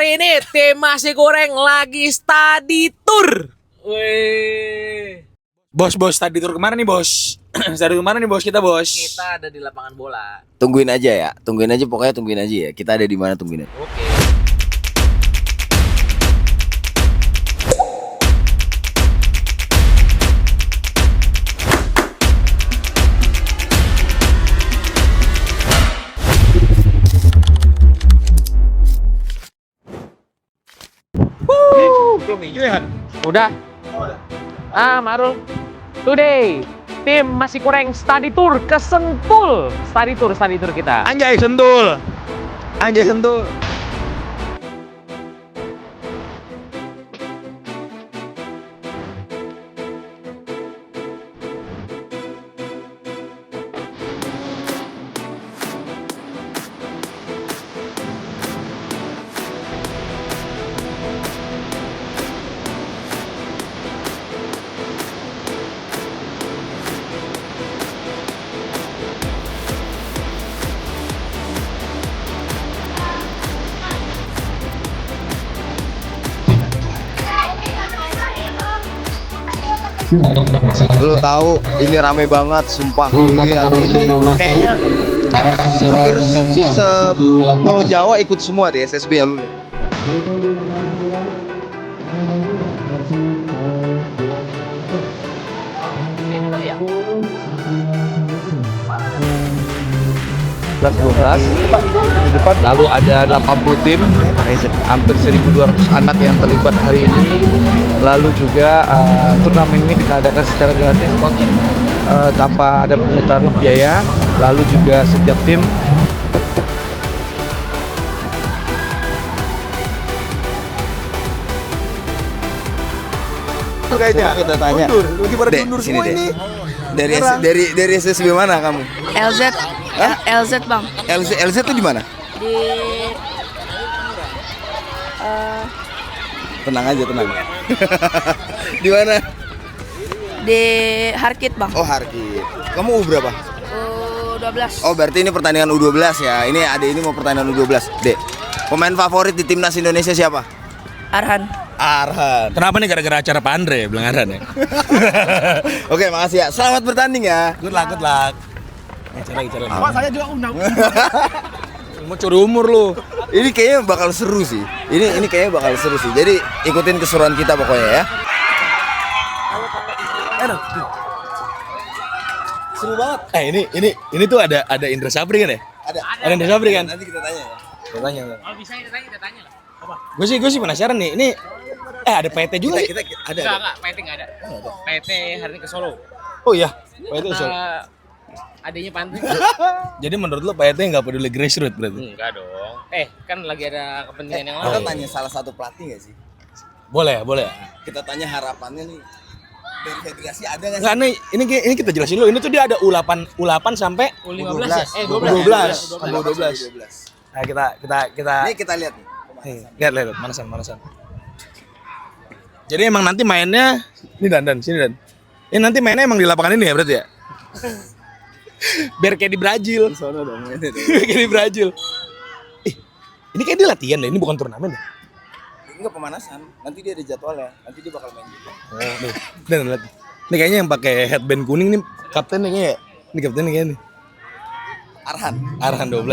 hari ini tim Nasi Goreng lagi study tour. Wih. Bos, tadi tur kemana nih bos? Tadi kemana nih bos kita bos? Kita ada di lapangan bola. Tungguin aja ya, pokoknya tungguin aja ya. Kita ada di mana tungguin aja. Oke. Udah. Marul. Today tim Nasi Goreng study tour ke Sentul. Study tour kita. Anjay Sentul. Lu tahu ini rame banget, sumpah. Kayaknya hampir se Jawa ikut semua deh SSB ya lu. Di depan lalu ada 80 tim, hampir 1.200 anak yang terlibat hari ini. Lalu juga turnamen ini kita adakan secara gratis tanpa ada pungutan biaya. Lalu juga setiap tim Kayaknya kita tanya. Dek, sini deh. Dari SSB mana kamu? LZ. Hah? LZ bang. LZ tuh di mana? Di Tenang aja. Di mana? di Harkit bang. Oh, Harkit. Kamu U berapa? U12. Oh, berarti ini pertandingan U12 ya. Ini adek ini mau pertandingan U12. Dek, pemain favorit di timnas Indonesia siapa? Arhan. Kenapa nih gara-gara acara Pak Andre bilang Arhan ya? Oke, makasih ya. Selamat bertanding ya. Good luck. Lagi. Pak saya juga undang. Mau curi umur lu. Ini kayaknya bakal seru sih. Ini kayaknya bakal seru sih. Jadi ikutin keseruan kita pokoknya ya. Seru banget. Ini tuh ada Indra Sapri kan ya? Ada Indra Sapri kan? Nanti kita tanya ya. Kita tanya. Kalau bisa kita tanya lah. Apa? Gue sih penasaran nih. Ini ada PT juga. Kita ada. Enggak, PT enggak ada. PT hari ini ke Solo. Oh iya. PT Usul. Adanya Pantai. Jadi menurut lo PT nggak peduli grassroots berarti? Enggak dong. Kan lagi ada kepentingan yang Kita lain. tanya salah satu pelatih nggak sih? Boleh. Kita tanya harapannya nih. Dari federasi ada nggak sih? Nggak, ini kita jelasin dulu. Ini tuh dia ada U8 sampai U15 ya? 12. Sampai 12. Nah, kita Ini kita lihat nih. lihat manasan. Jadi emang nanti mainnya ini dan sini dan. Ini nanti mainnya emang di lapangan ini ya berarti ya? Biar kayak di Brazil. Sono dong. Kayak di Brazil. Ini kayak dia latihan deh, ini bukan turnamen ya? Enggak pemanasan. Nanti dia ada jadwalnya. Nanti dia bakal main juga. Oh, nih. Dan lihat. Ini kayaknya yang pakai headband kuning nih kaptennya kayaknya. Ini kaptennya kayaknya nih. Arhan 12.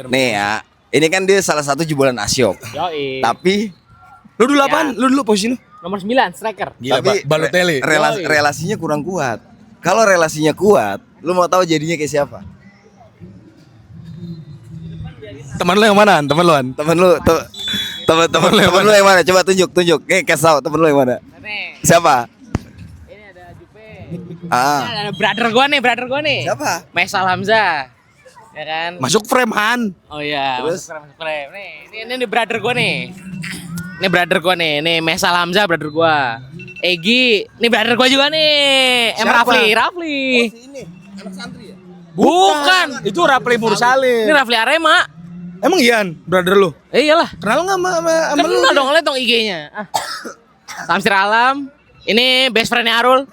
Nih ya. Ini kan dia salah satu jebolan Asyok. Yoi. Tapi Lu dulu apaan? Lu dulu posisi lu? Nomor 9 striker. Gila, tapi Balotelli. relasinya kurang kuat. Kalau relasinya kuat, lu mau tahu jadinya kayak siapa? Teman lu yang mana? Teman lu an? Temen lu yang mana? Coba tunjuk. Kasih tahu temen lu yang mana? Nih, Siapa? ini ada Jupe. Ah. Ada brother gua nih. Siapa? Maisal Hamzah. Ya kan? Masuk frame Han. Oh iya, Terus? masuk frame. Nih, ini brother gua nih. Ini brother gua nih. Nih Maisal Hamzah brother gua. Egi, ini brother gua juga nih. Siapa? Rafli. Ini anak santri ya? Bukan. Itu Rapli Ini Mursalim. Rafli Arema. Emang Ian, brother lu? Iyalah. Kenal nggak sama lu? Kenal dong, lihat dong IG-nya. Samsir Alam. Ini best friend-nya Arul.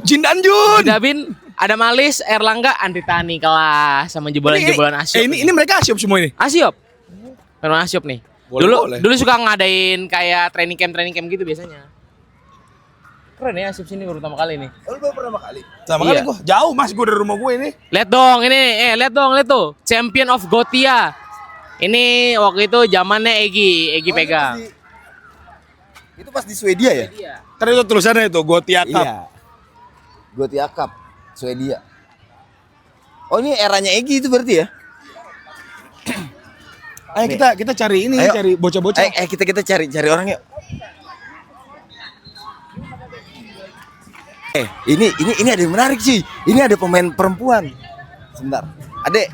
Jin dan Jun. Dabin. Ada Malis, Erlangga, Andri Tani kelas sama jebolan-jebolan Asiop. Ini mereka Asiop semua ini. Asiop. Memang Asiop nih. Boleh. Dulu suka ngadain kayak training camp gitu biasanya. Keren ya Asiop sini baru pertama kali nih. Oh, lu baru pertama kali? Sama Iya. kali gua. Jauh Mas gua dari rumah gue ini. Lihat dong ini, lihat tuh. Champion of Gotia. Ini waktu itu zamannya Egi pegang. Itu pas di Swedia ya? Iya. Karena itu tulisannya itu Gotia Cup. Iya. Gothia Cup, Swedia. Oh ini eranya Egi itu berarti ya? Ayo kita cari ini, Ayo. cari bocah-bocah. Kita cari orang yuk. Ini ada yang menarik sih. Ini ada pemain perempuan. Sebentar. Adek.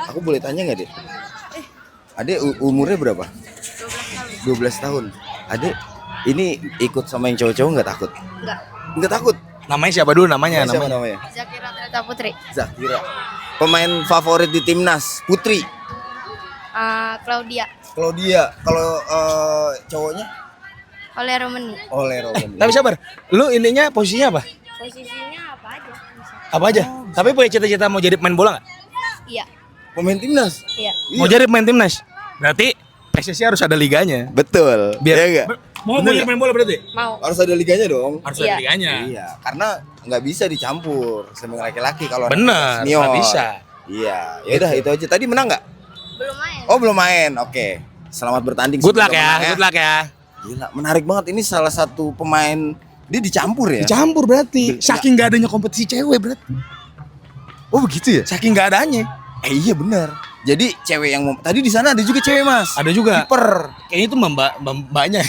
Aku boleh tanya nggak, Dek? Adek umurnya berapa? 12 tahun. Adek ini ikut sama yang cowok-cowok nggak takut? Nggak takut. Namanya siapa dulu namanya? Siapa namanya? Zakira Treta Putri. Zakira. Pemain favorit di timnas putri. Claudia. Claudia. Kalau cowoknya? Oleh Romani. Oleh Robin. Tapi sabar, lu ininya posisinya apa? Posisinya apa aja? Bisa. Apa aja? Tapi punya cita-cita mau jadi pemain bola nggak? Iya. Pemain timnas. Iya. Mau jadi pemain timnas? Berarti PSSI harus ada liganya. Betul. Biar Iya nggak? Mau jadi pemain bola berarti? Mau. Harus ada liganya dong. Harus Iya. ada liganya. Iya, karena nggak bisa dicampur sama laki-laki kalau anak Bener, senior. nggak bisa. Iya, ya udah itu aja. Tadi menang nggak? Belum main. Oh belum main. Oke. Selamat bertanding. Good luck sebelum ya, menang good luck ya. Gila, menarik banget. Ini salah satu pemain dia dicampur ya. Dicampur berarti. Saking nggak adanya kompetisi cewek berarti. Oh begitu ya? Saking nggak adanya. Iya benar. Jadi cewek yang tadi di sana ada juga cewek mas. Ada juga. Kiper. Kayaknya itu mbaknya.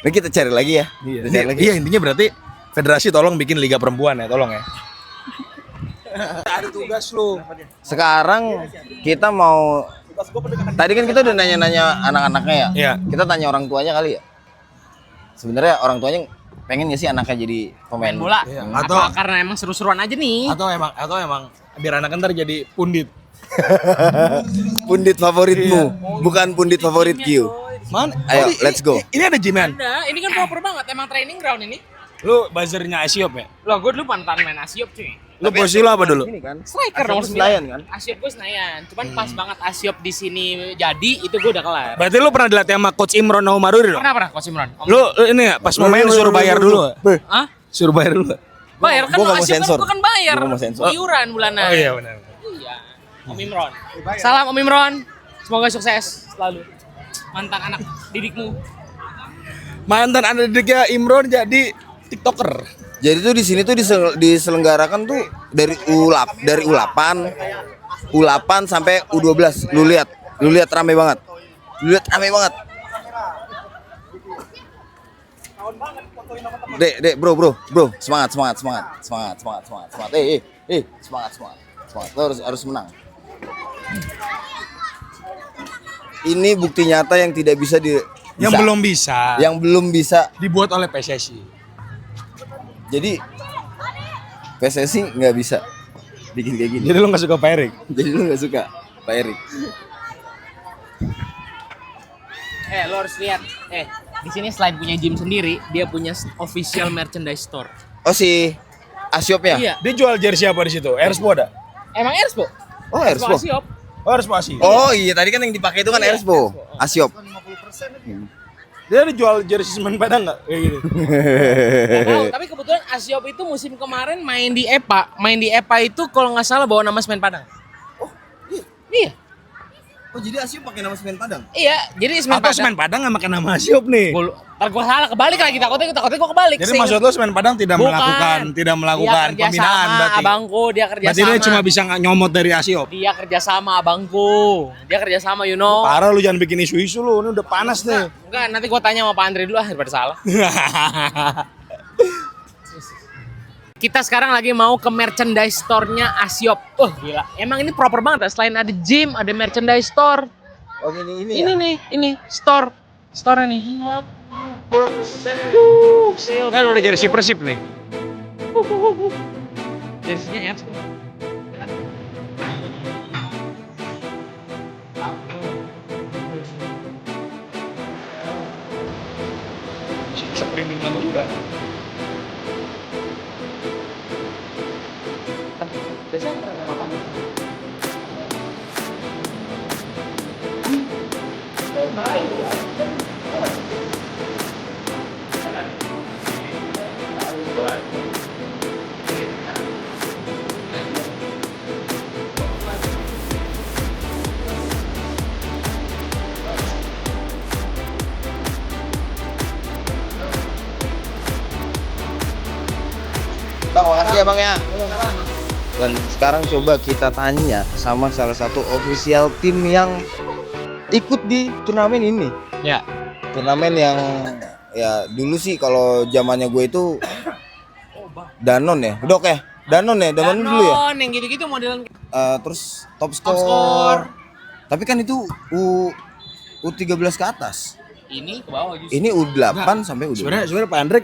Nah, kita cari lagi ya. Kita cari lagi. Iya intinya berarti federasi tolong bikin liga perempuan ya, tolong ya. Ada tugas lu. Sekarang kita mau. Tadi kan kita udah nanya-nanya anak-anaknya ya. Iya. Kita tanya orang tuanya kali ya. Sebenarnya orang tuanya pengen gak sih anaknya jadi pemain Main bola. Iya. Atau Atau- karena emang seru-seruan aja nih. Atau emang biar anak ntar jadi pundit. Pundit favoritmu, bukan pundit favorit Q. Mana? Ayo, Oh, let's go. Ini ada jiman. Ada, ini kan proper banget emang training ground ini. Lu buzzernya Asiop ya? Loh, gue dulu pantan main Asiop cuy. Lu posisi lu apa dulu? Ini kan. Striker Asiop nomor Senayan 9 kan? Asiop gue Senayan. Cuman pas banget Asiop di sini jadi itu gue udah kelar. Berarti lu pernah dilatih sama coach Imron Naumaruri dong? Pernah Coach Imran? Lu ini ya pas mau main suruh bayar dulu. Hah? Suruh bayar dulu. Bayar kan Gua nggak mau Asiop kan sensor. gue kan bayar. Gua nggak mau sensor. Iuran bulanan. Oh iya benar. Iya. Om Imron. Salam Om Imron. Semoga sukses selalu. Mantan anak didikmu. Mantan anak didiknya Imron jadi TikToker. Jadi tuh di sini tuh diselenggarakan tuh dari U8 sampai U12. Lu lihat rame banget. Dek, bro. Semangat. Semangat. Lo harus menang. Ini bukti nyata yang tidak bisa Yang belum bisa dibuat oleh PSSI. Jadi PSSI nggak bisa bikin kayak gini. Jadi lu nggak suka Pak Erik? Jadi lu nggak suka Pak Erik. Lo harus lihat. Di sini selain punya gym sendiri, dia punya official merchandise store. Oh si Asiop ya? Iya. Dia jual jersey apa di situ? Erspo ada? Emang Erspo? Oh Erspo. Asiop. Oh Erspo Asi. Oh iya tadi kan yang dipakai itu kan Iya, Erspo. Asiop. Dia ada jual jersey semen Padang nggak? Kayak gitu. Nggak tahu, tapi kebetulan Asiop itu musim kemarin main di EPA. Main di EPA itu kalau nggak salah bawa nama Semen Padang. Oh Iya. Oh jadi Asiop pakai nama Semen Padang? Iya, jadi Semen Atau Padang. semen Padang nggak makan nama Asiop nih? Ntar gue salah kebalik lagi takutnya gue kebalik. Jadi maksud lu semen Padang tidak melakukan dia pembinaan kerja berarti? sama abangku, dia kerja Berarti sama. dia cuma bisa nggak nyomot dari Asiop. Dia kerja sama abangku. Dia kerja sama you know. Parah lu jangan bikin isu-isu lu, ini udah panas nih. Enggak, nanti gue tanya sama Pak Andre dulu daripada salah. Kita sekarang lagi mau ke merchandise store-nya Asiop. Gila. Emang ini proper banget ya. Selain ada gym, ada merchandise store. Oh ini Ini nih, ini store. Store nih. Kan udah jersey Persib nih. Jersey-nya Ernst. Bang, makasih ya Bang ya. Dan sekarang coba kita tanya sama salah satu official tim yang ikut di turnamen ini. Ya. Turnamen yang ya dulu sih kalau zamannya gue itu Danon ya, Dok ya. Danon dulu ya. Yang gitu-gitu modelan Terus top Top score. score. Tapi kan itu U13 ke atas. Ini ke bawah justru. Ini U8 sampai U12. Sebenarnya Pak Andre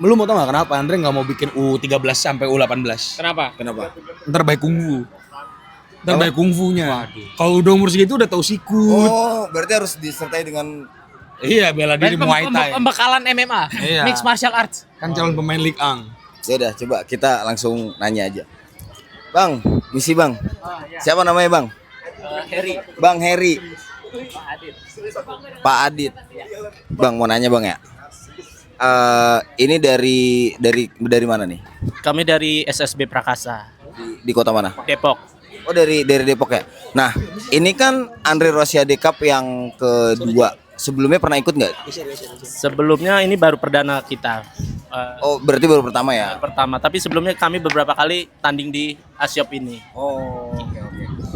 lu mau tau gak kenapa Pak Andre nggak mau bikin U13 sampai U18? Kenapa? Kenapa? Ntar baik kungfu. Ntar baik kungfunya. Kalau udah umur segitu udah tahu sikut. Oh, berarti harus disertai dengan Iya, bela diri Muay Thai. Pembekalan MMA, Iya. mixed martial arts. Kan calon pemain League Ang. ya udah coba kita langsung nanya aja. Bang, misi Bang. Siapa namanya Bang? Harry. Bang Heri. Pak Adit. Bang mau nanya Bang ya. Ini dari mana nih? Kami dari SSB Prakasa, Di kota mana? Depok. Oh dari Depok ya. Nah ini kan Andre Rosiade Cup yang kedua. Sebelumnya pernah ikut nggak? Sebelumnya ini baru perdana kita. Oh berarti baru pertama ya? Pertama, tapi sebelumnya kami beberapa kali tanding di Asiop ini. Oh oke.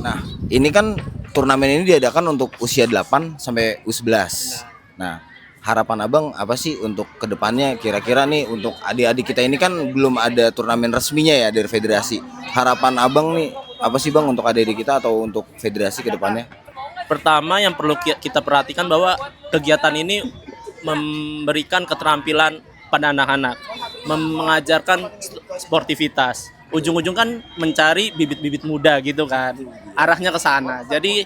Nah ini kan turnamen ini diadakan untuk usia 8 sampai U11. Nah harapan abang apa sih untuk kedepannya kira-kira nih untuk adik-adik kita ini kan belum ada turnamen resminya ya dari federasi. Harapan abang nih apa sih bang untuk adik-adik kita atau untuk federasi kedepannya? Pertama yang perlu kita perhatikan bahwa kegiatan ini memberikan keterampilan pada anak-anak, mengajarkan sportivitas. Ujung-ujung kan mencari bibit-bibit muda gitu kan, arahnya ke sana. Jadi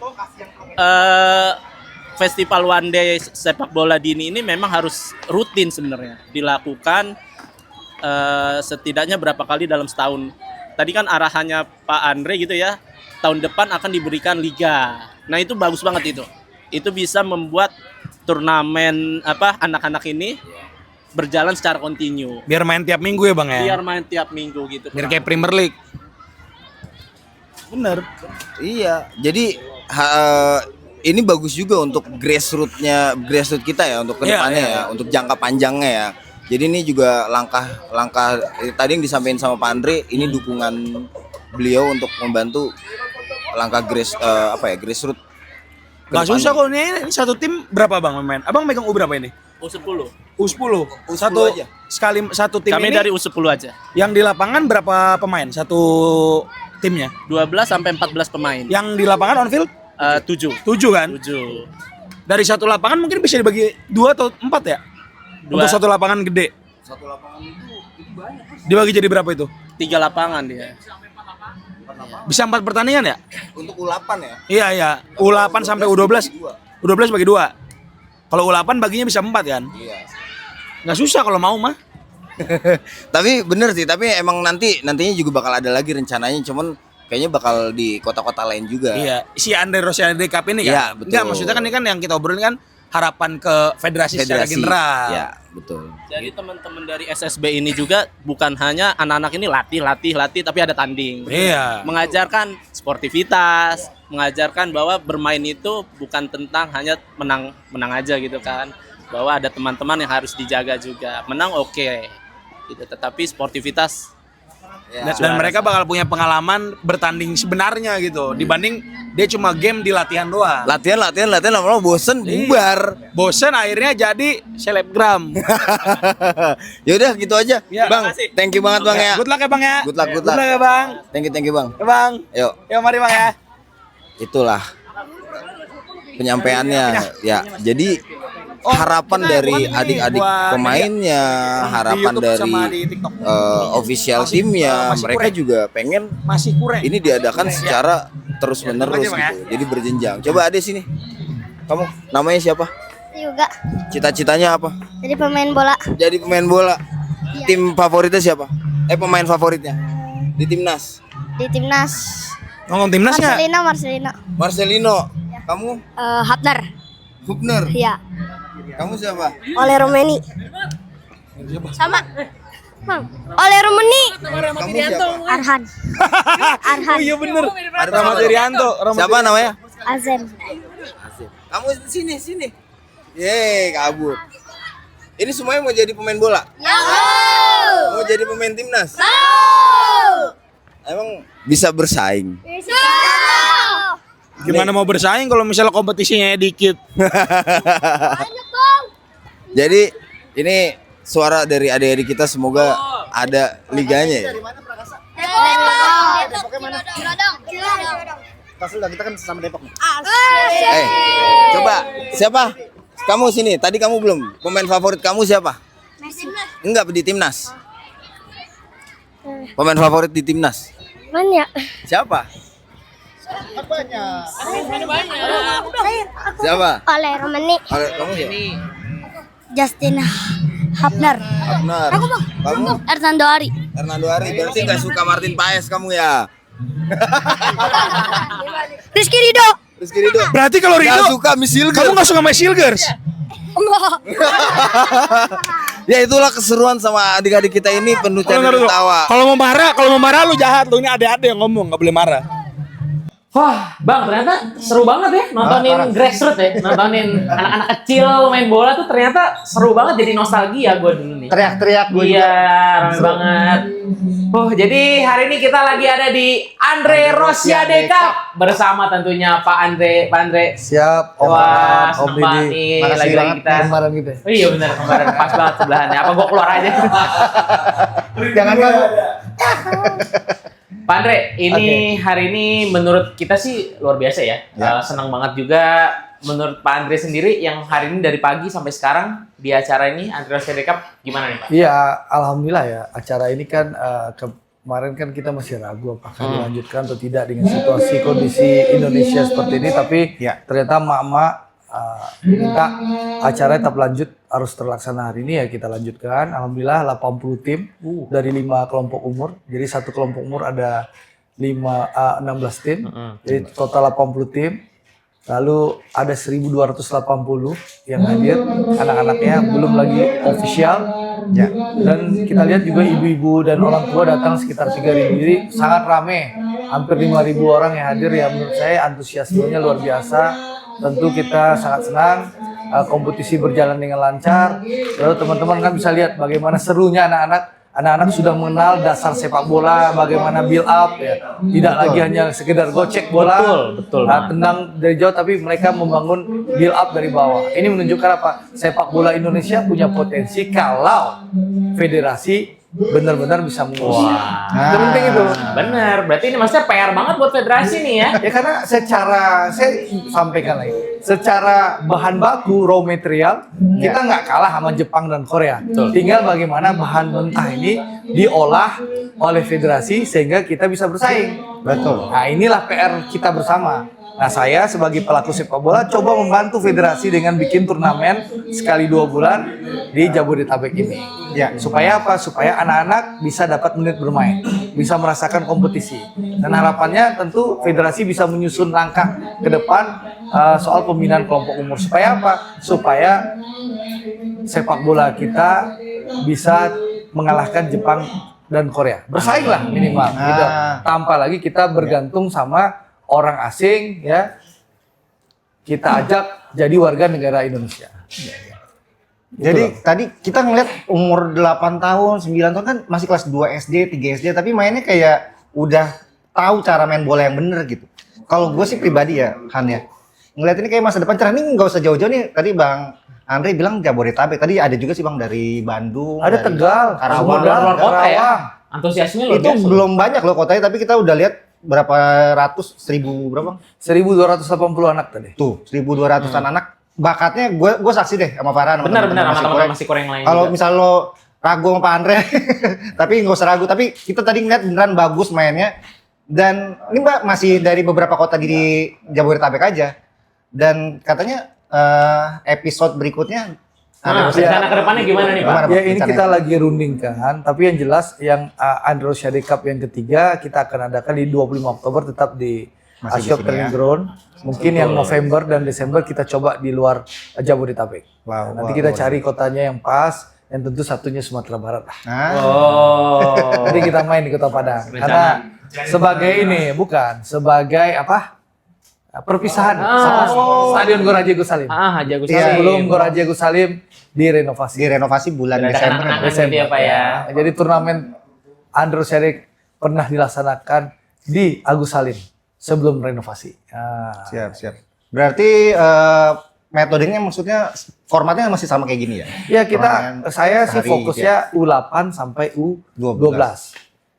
festival One Day sepak bola dini ini memang harus rutin sebenarnya dilakukan setidaknya berapa kali dalam setahun. Tadi kan arahannya Pak Andre gitu ya, tahun depan akan diberikan liga. Nah itu bagus banget itu. Itu bisa membuat turnamen anak-anak ini berjalan secara kontinu. Biar main tiap minggu ya bang ya. Biar main tiap minggu gitu. Biar kayak Premier League. Bener. Iya, jadi ini bagus juga untuk grassroots kita ya untuk kedepannya ya, untuk jangka panjangnya ya. Jadi ini juga langkah tadi yang disampaikan sama Pak Andre, ini dukungan beliau untuk membantu langkah grassroots. Gak susah kok ini satu tim berapa bang main? Abang megang U berapa ini? U10. U10. U10 aja. Satu tim Kami ini. dari U10 aja. Yang di lapangan berapa pemain satu timnya? 12 sampai 14 pemain. Yang di lapangan on field 7. 7 kan? 7. Dari satu lapangan mungkin bisa dibagi 2 atau 4 ya? Untuk satu lapangan gede. Satu lapangan itu banyak. Dibagi jadi berapa itu? 3 lapangan dia. Bisa 4 pertandingan ya? Untuk U8 ya. Iya. U8 sampai U12. U12 bagi 2. Kalau U8 baginya bisa 4 kan? Iya. Nggak susah kalau mau mah. Tapi bener sih, tapi emang nantinya juga bakal ada lagi rencananya, cuman kayaknya bakal di kota-kota lain juga. Iya, si Andre Rosiade Cup ini kan? Iya, betul. Enggak, maksudnya kan ini kan yang kita obrolin kan harapan ke federasi secara general. Ya, betul. Jadi teman-teman dari SSB ini juga bukan hanya anak-anak ini latih, tapi ada tanding. Iya. Mengajarkan sportivitas, mengajarkan bahwa bermain itu bukan tentang hanya menang aja gitu kan. Bahwa ada teman-teman yang harus dijaga juga. Menang oke. Gitu, tetapi sportivitas Dan mereka bakal punya pengalaman bertanding sebenarnya gitu. Dibanding dia cuma game di latihan doang. Latihan lama-lama bosen bubar. Bosen akhirnya jadi selebgram. Ya udah gitu aja. Ya, Bang, makasih. thank you banget Bang ya. Good luck ya bang ya. Good luck. Good luck ya bang. Thank you Bang. Ya bang. Yuk, Yuk mari bang ya. itulah penyampaiannya ya. Jadi harapan kita dari bukan ini, adik-adik buat pemainnya, harapan YouTube dari sama di TikTok. official Masih- timnya, masih mereka kurang. juga pengen Masih kurang. ini diadakan secara terus menerus Bang, ya. gitu. Jadi berjenjang. Coba Ade sini. Kamu namanya siapa? Juga Cita-citanya apa? jadi pemain bola. Jadi pemain bola. Tim favoritnya siapa? Pemain favoritnya di timnas. Di timnas. Ngomong timnas nggak? Marcelino. Marcelino. Kamu? Hapner. Hubner. Iya. Kamu siapa? Oleh Romeni. Sama. Oleh Romeni. Kamu siapa? Arhan. Arhan. Oh iya bener. Ada Rahmat siapa? Irianto. Siapa namanya? Azem. Kamu sini. Yeay, kabur. Ini semuanya mau jadi pemain bola? Mau jadi pemain timnas? Emang bisa bersaing? Gimana mau bersaing kalau misalnya kompetisinya dikit? Jadi ini suara dari adik-adik kita, semoga ada liganya ya. Kita kan sama Depok. Coba siapa? Kamu sini. Tadi kamu belum. Pemain favorit kamu siapa? Enggak, di timnas. Pemain favorit di timnas. Banyak. Siapa? Siapa? Oleh Romani. Kamu siapa? Justin Hapner. Abner. Kamu? Hernando Ari. Hernando Ari. Berarti nggak suka Martin Paes kamu ya? Rizky Ridho. Rizky Ridho. Berarti kalau Ridho, Nggak suka Miss Hilger. kamu nggak suka Miss Hilgers? Ya itulah keseruan sama adik-adik kita ini, penuh canda tawa. Kalau mau marah lu jahat. Lu ini adik-adik yang ngomong, nggak boleh marah. Wah, Bang, ternyata seru banget ya nontonin grassroots ya, nontonin anak-anak kecil main bola tuh ternyata seru banget, jadi nostalgia gue dulu nih. Teriak-teriak gue. Iya, rame banget. Oh, jadi hari ini kita lagi ada di Andre Rosiade Cup bersama tentunya Pak Andre. Siap, Om Wah, Om seneng banget Didi. nih Makasih lagi banget, kita. Kemarin gitu. Oh iya benar, kemarin pas banget sebelahannya. Apa gua keluar aja? Jangan kan. Pak Andre, ini hari ini menurut kita sih luar biasa ya. Senang banget juga. Menurut Pak Andre sendiri yang hari ini dari pagi sampai sekarang di acara ini Andre Rosiade Cup gimana nih Pak? Iya, alhamdulillah ya. Acara ini kan kemarin kan kita masih ragu apakah dilanjutkan atau tidak dengan situasi kondisi Indonesia seperti ini. Tapi ternyata mak-mak minta acara tetap lanjut, harus terlaksana hari ini, ya kita lanjutkan. Alhamdulillah 80 tim dari 5 kelompok umur. Jadi satu kelompok umur ada 16 tim. Jadi total 80 tim. Lalu ada 1.280 yang hadir, anak-anaknya belum lagi official. Dan kita lihat juga ibu-ibu dan orang tua datang sekitar 3.000 diri, sangat ramai. Hampir 5.000 orang yang hadir, ya menurut saya antusiasmenya luar biasa. Tentu kita sangat senang, kompetisi berjalan dengan lancar. Lalu teman-teman kan bisa lihat bagaimana serunya anak-anak sudah mengenal dasar sepak bola, bagaimana build up ya. Tidak lagi hanya sekedar gocek bola, Betul. tendang dari jauh, tapi mereka membangun build up dari bawah. Ini menunjukkan apa? Sepak bola Indonesia punya potensi kalau federasi benar-benar bisa mengurus. Itu penting itu. Bener, berarti ini maksudnya PR banget buat federasi nih ya. Ya karena saya sampaikan lagi, secara bahan baku raw material kita nggak kalah sama Jepang dan Korea. Tinggal bagaimana bahan mentah ini diolah oleh federasi sehingga kita bisa bersaing. Betul. Nah inilah PR kita bersama. Nah saya sebagai pelaku sepak bola coba membantu federasi dengan bikin turnamen sekali 2 bulan di Jabodetabek ini. Ya, supaya apa? Supaya anak-anak bisa dapat menit bermain, bisa merasakan kompetisi. Dan harapannya tentu federasi bisa menyusun langkah ke depan soal pembinaan kelompok umur. Supaya apa? Supaya sepak bola kita bisa mengalahkan Jepang dan Korea. Bersaing lah minimal. Gitu. Tanpa lagi kita bergantung sama orang asing, ya kita ajak jadi warga negara Indonesia. Jadi tadi kita ngeliat umur 8 tahun, 9 tahun kan masih kelas 2 SD, 3 SD, tapi mainnya kayak udah tahu cara main bola yang bener gitu. Kalau gue sih pribadi ya, Han ya, ngeliat ini kayak masa depan cerah. Ini nggak usah jauh-jauh nih. Tadi Bang Andre bilang Jabodetabek, tadi ada juga sih Bang dari Bandung, Ada dari Tegal, Karawang, luar kota ya. Karawang. Antusiasnya luar itu biasa. belum banyak loh kotanya, tapi kita udah lihat berapa ratus, 1.000 berapa? 1.280 anak tadi. Tuh, 1.200-an anak. Bakatnya gue saksi deh sama Farhan. Benar sama teman-teman masih kurang lain. Kalau juga. misal lo ragu sama Pak Andre, tapi nggak usah ragu. Tapi kita tadi ngeliat beneran bagus mainnya. Dan ini Mbak masih dari beberapa kota di Jabodetabek aja. Dan katanya episode berikutnya rencana ke depannya gimana nih Pak? Gimana, Ya ini rencananya? kita lagi rundingkan, tapi yang jelas yang Andre Rosiade Cup yang ketiga kita akan adakan di 25 Oktober tetap di Masih di Ashok sini Training ya. Ground. Mungkin yang November dan Desember kita coba di luar Jabodetabek. Wow, Nanti wow, kita wow. cari kotanya yang pas, yang tentu satunya Sumatera Barat lah. Nah, Oh. Nanti kita main di Kota Padang. Rencana. Karena sebagai ini bukan sebagai apa? perpisahan sama Stadion Gor Haji Agus Salim. Haji Agus Iya, Salim. Sebelum Gor Haji Agus Salim direnovasi. Direnovasi bulan Ada Desember. kenangan gitu ya Pak ya. Jadi turnamen Andro Serik pernah dilaksanakan di Agus Salim sebelum renovasi. Siap, siap. Berarti metodenya maksudnya formatnya masih sama kayak gini ya? Ya Turnamen saya sih sehari fokusnya U8 sampai U12.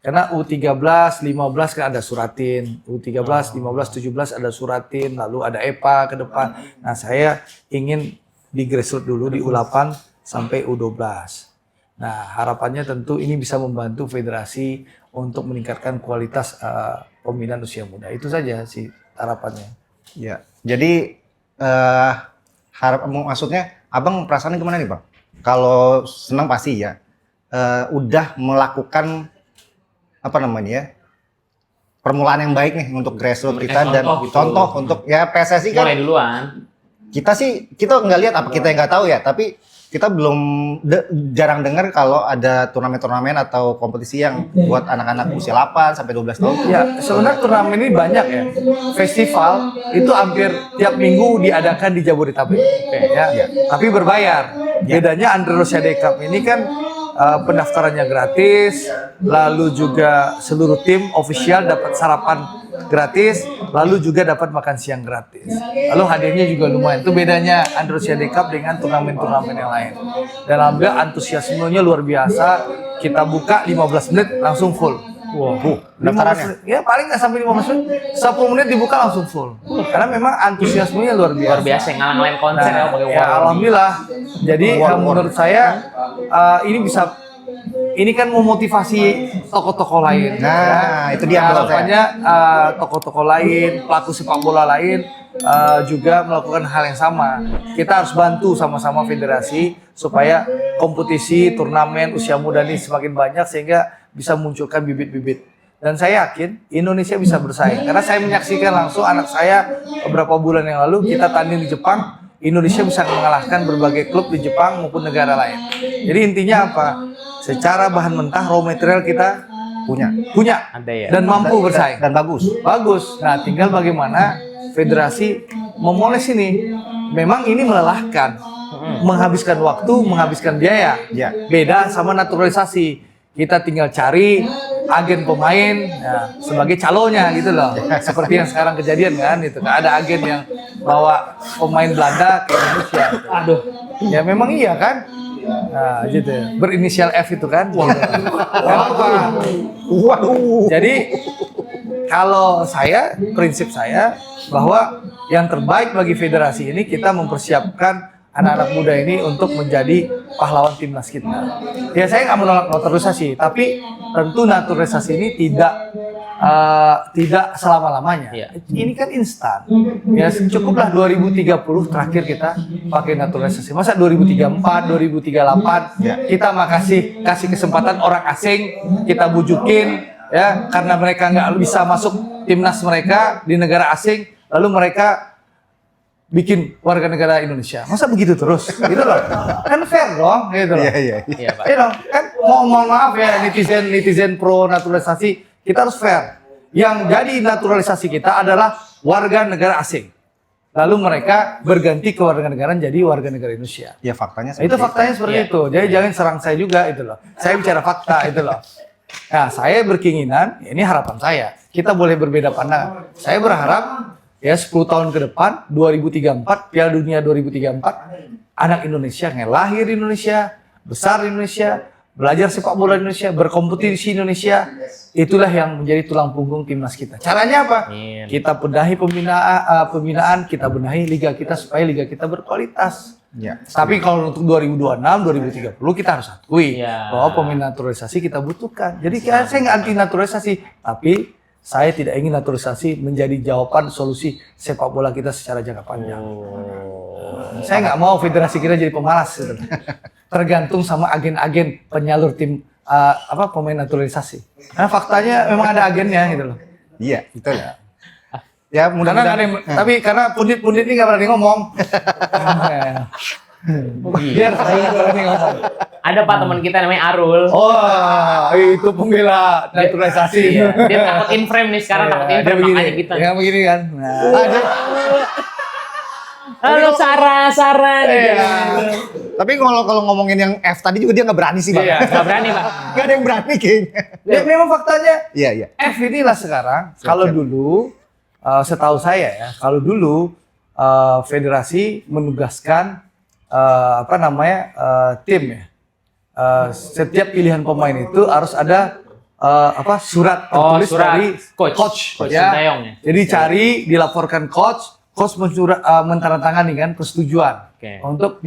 Karena U13, 15 kan ada suratin, U13, 15, 17 ada suratin, lalu ada EPA ke depan. Nah saya ingin di grassroots dulu di U8 sampai U12. Nah harapannya tentu ini bisa membantu federasi untuk meningkatkan kualitas pembinaan usia muda. Itu saja sih harapannya. Ya. Jadi maksudnya abang perasaannya gimana nih bang? Kalau senang pasti ya. Udah melakukan apa namanya ya? Permulaan yang baik nih untuk grassroots kita dan contoh gitu. contoh untuk ya PSSI kan. Mulai duluan. Kita nggak lihat apa kita yang nggak tahu ya, tapi kita belum jarang dengar kalau ada turnamen-turnamen atau kompetisi yang buat anak-anak usia 8 sampai 12 tahun. Ya, sebenarnya turnamen ini banyak ya. Festival itu hampir tiap minggu diadakan di Jabodetabek. Ya. Tapi berbayar. Bedanya Andre Rosiade Cup ini kan pendaftarannya gratis, lalu juga seluruh tim official dapat sarapan gratis, lalu juga dapat makan siang gratis. Lalu hadiahnya juga lumayan. Itu bedanya Andre Rosiade Cup dengan turnamen-turnamen yang lain. Dan alhamdulillah antusiasmenya luar biasa. Kita buka 15 menit langsung full. Wow. 15 menit, ya paling nggak sampai 15 menit, 10 menit dibuka langsung full. Karena memang antusiasmenya luar biasa. Luar biasa ngalang-ngalain konser ya pakai Ya alhamdulillah. Jadi menurut saya ini kan memotivasi tokoh-tokoh lain. Nah, itu dia menurut saya. Harapannya tokoh-tokoh lain, pelaku sepak bola lain juga melakukan hal yang sama. Kita harus bantu sama-sama federasi supaya kompetisi turnamen usia muda ini semakin banyak sehingga bisa munculkan bibit-bibit. Dan saya yakin Indonesia bisa bersaing. Karena saya menyaksikan langsung anak saya beberapa bulan yang lalu kita tanding di Jepang. Indonesia bisa mengalahkan berbagai klub di Jepang maupun negara lain. Jadi intinya apa? Secara bahan mentah raw material kita punya Ada ya. dan mampu bersaing. Dan bagus. Bagus. Nah, tinggal bagaimana federasi memoles ini. Memang ini melelahkan, menghabiskan waktu, menghabiskan biaya. Ya. Beda sama naturalisasi. Kita tinggal cari agen pemain sebagai calonnya gitu loh. Seperti yang sekarang kejadian kan, itu ada agen yang bawa pemain Belanda ke Indonesia. Aduh, ya memang iya kan? Nah, gitu. Berinisial F itu kan. Waduh. Jadi kalau prinsip saya bahwa yang terbaik bagi federasi ini kita mempersiapkan anak-anak muda ini untuk menjadi pahlawan timnas kita. Ya saya nggak menolak naturalisasi, tapi tentu naturalisasi ini tidak selama-lamanya. Iya. Ini kan instan. Ya cukuplah 2030 terakhir kita pakai naturalisasi. Masa 2034, 2038 kita kasih kesempatan orang asing kita bujukin ya karena mereka nggak bisa masuk timnas mereka di negara asing, lalu mereka bikin warga negara Indonesia. Masa begitu terus? Gitu loh. Kan fair dong, gitu loh. Iya. Iya, Pak. Iya dong. Kan mohon maaf ya netizen pro naturalisasi, kita harus fair. Yang jadi naturalisasi kita adalah warga negara asing. Lalu mereka berganti ke warga negara jadi warga negara Indonesia. Ya faktanya Itu faktanya seperti itu. Jadi jangan serang saya juga itu loh. Saya bicara fakta itu loh. Nah, saya berkeinginan, ini harapan saya. Kita boleh berbeda pandangan. Saya berharap ya 10 tahun ke depan 2034 Piala Dunia 2034 anak Indonesia yang lahir di Indonesia, besar di Indonesia, belajar sepak bola di Indonesia, berkompetisi di Indonesia, itulah yang menjadi tulang punggung timnas kita. Caranya apa? Kita benahi pembinaan, kita benahi liga kita supaya liga kita berkualitas. Ya. Tapi kalau untuk 2026, 2030 kita harus akui bahwa pemain naturalisasi kita butuhkan. Jadi saya nggak anti naturalisasi, tapi saya tidak ingin naturalisasi menjadi jawaban solusi sepak bola kita secara jangka panjang. Saya nggak mau federasi kita jadi pemalas, gitu. Tergantung sama agen-agen penyalur tim pemain naturalisasi. Karena faktanya memang ada agennya gitu loh. Iya, betul. Ya, Tapi karena pundit-pundit ini nggak berani ngomong. Biar saya berani ngomong. Ada Pak teman kita namanya Arul. Oh, itu pembela naturalisasi. Iya. Dia takut in frame nih sekarang, takut in frame makanya kita. Ya begini kan. Nah, Halo Sarah gitu. Tapi kalau ngomongin yang F tadi juga dia nggak berani sih bang. Iya. Nggak berani Pak. Nggak ada yang berani kayaknya. ya, memang faktanya Iya iya. F inilah sekarang. Kalau dulu, setahu saya ya, kalau dulu federasi menugaskan tim ya. Setiap pilihan pemain itu harus ada surat tertulis surat dari coach ya. Sintayong ya. Jadi cari, dilaporkan coach menandatangani kan persetujuan untuk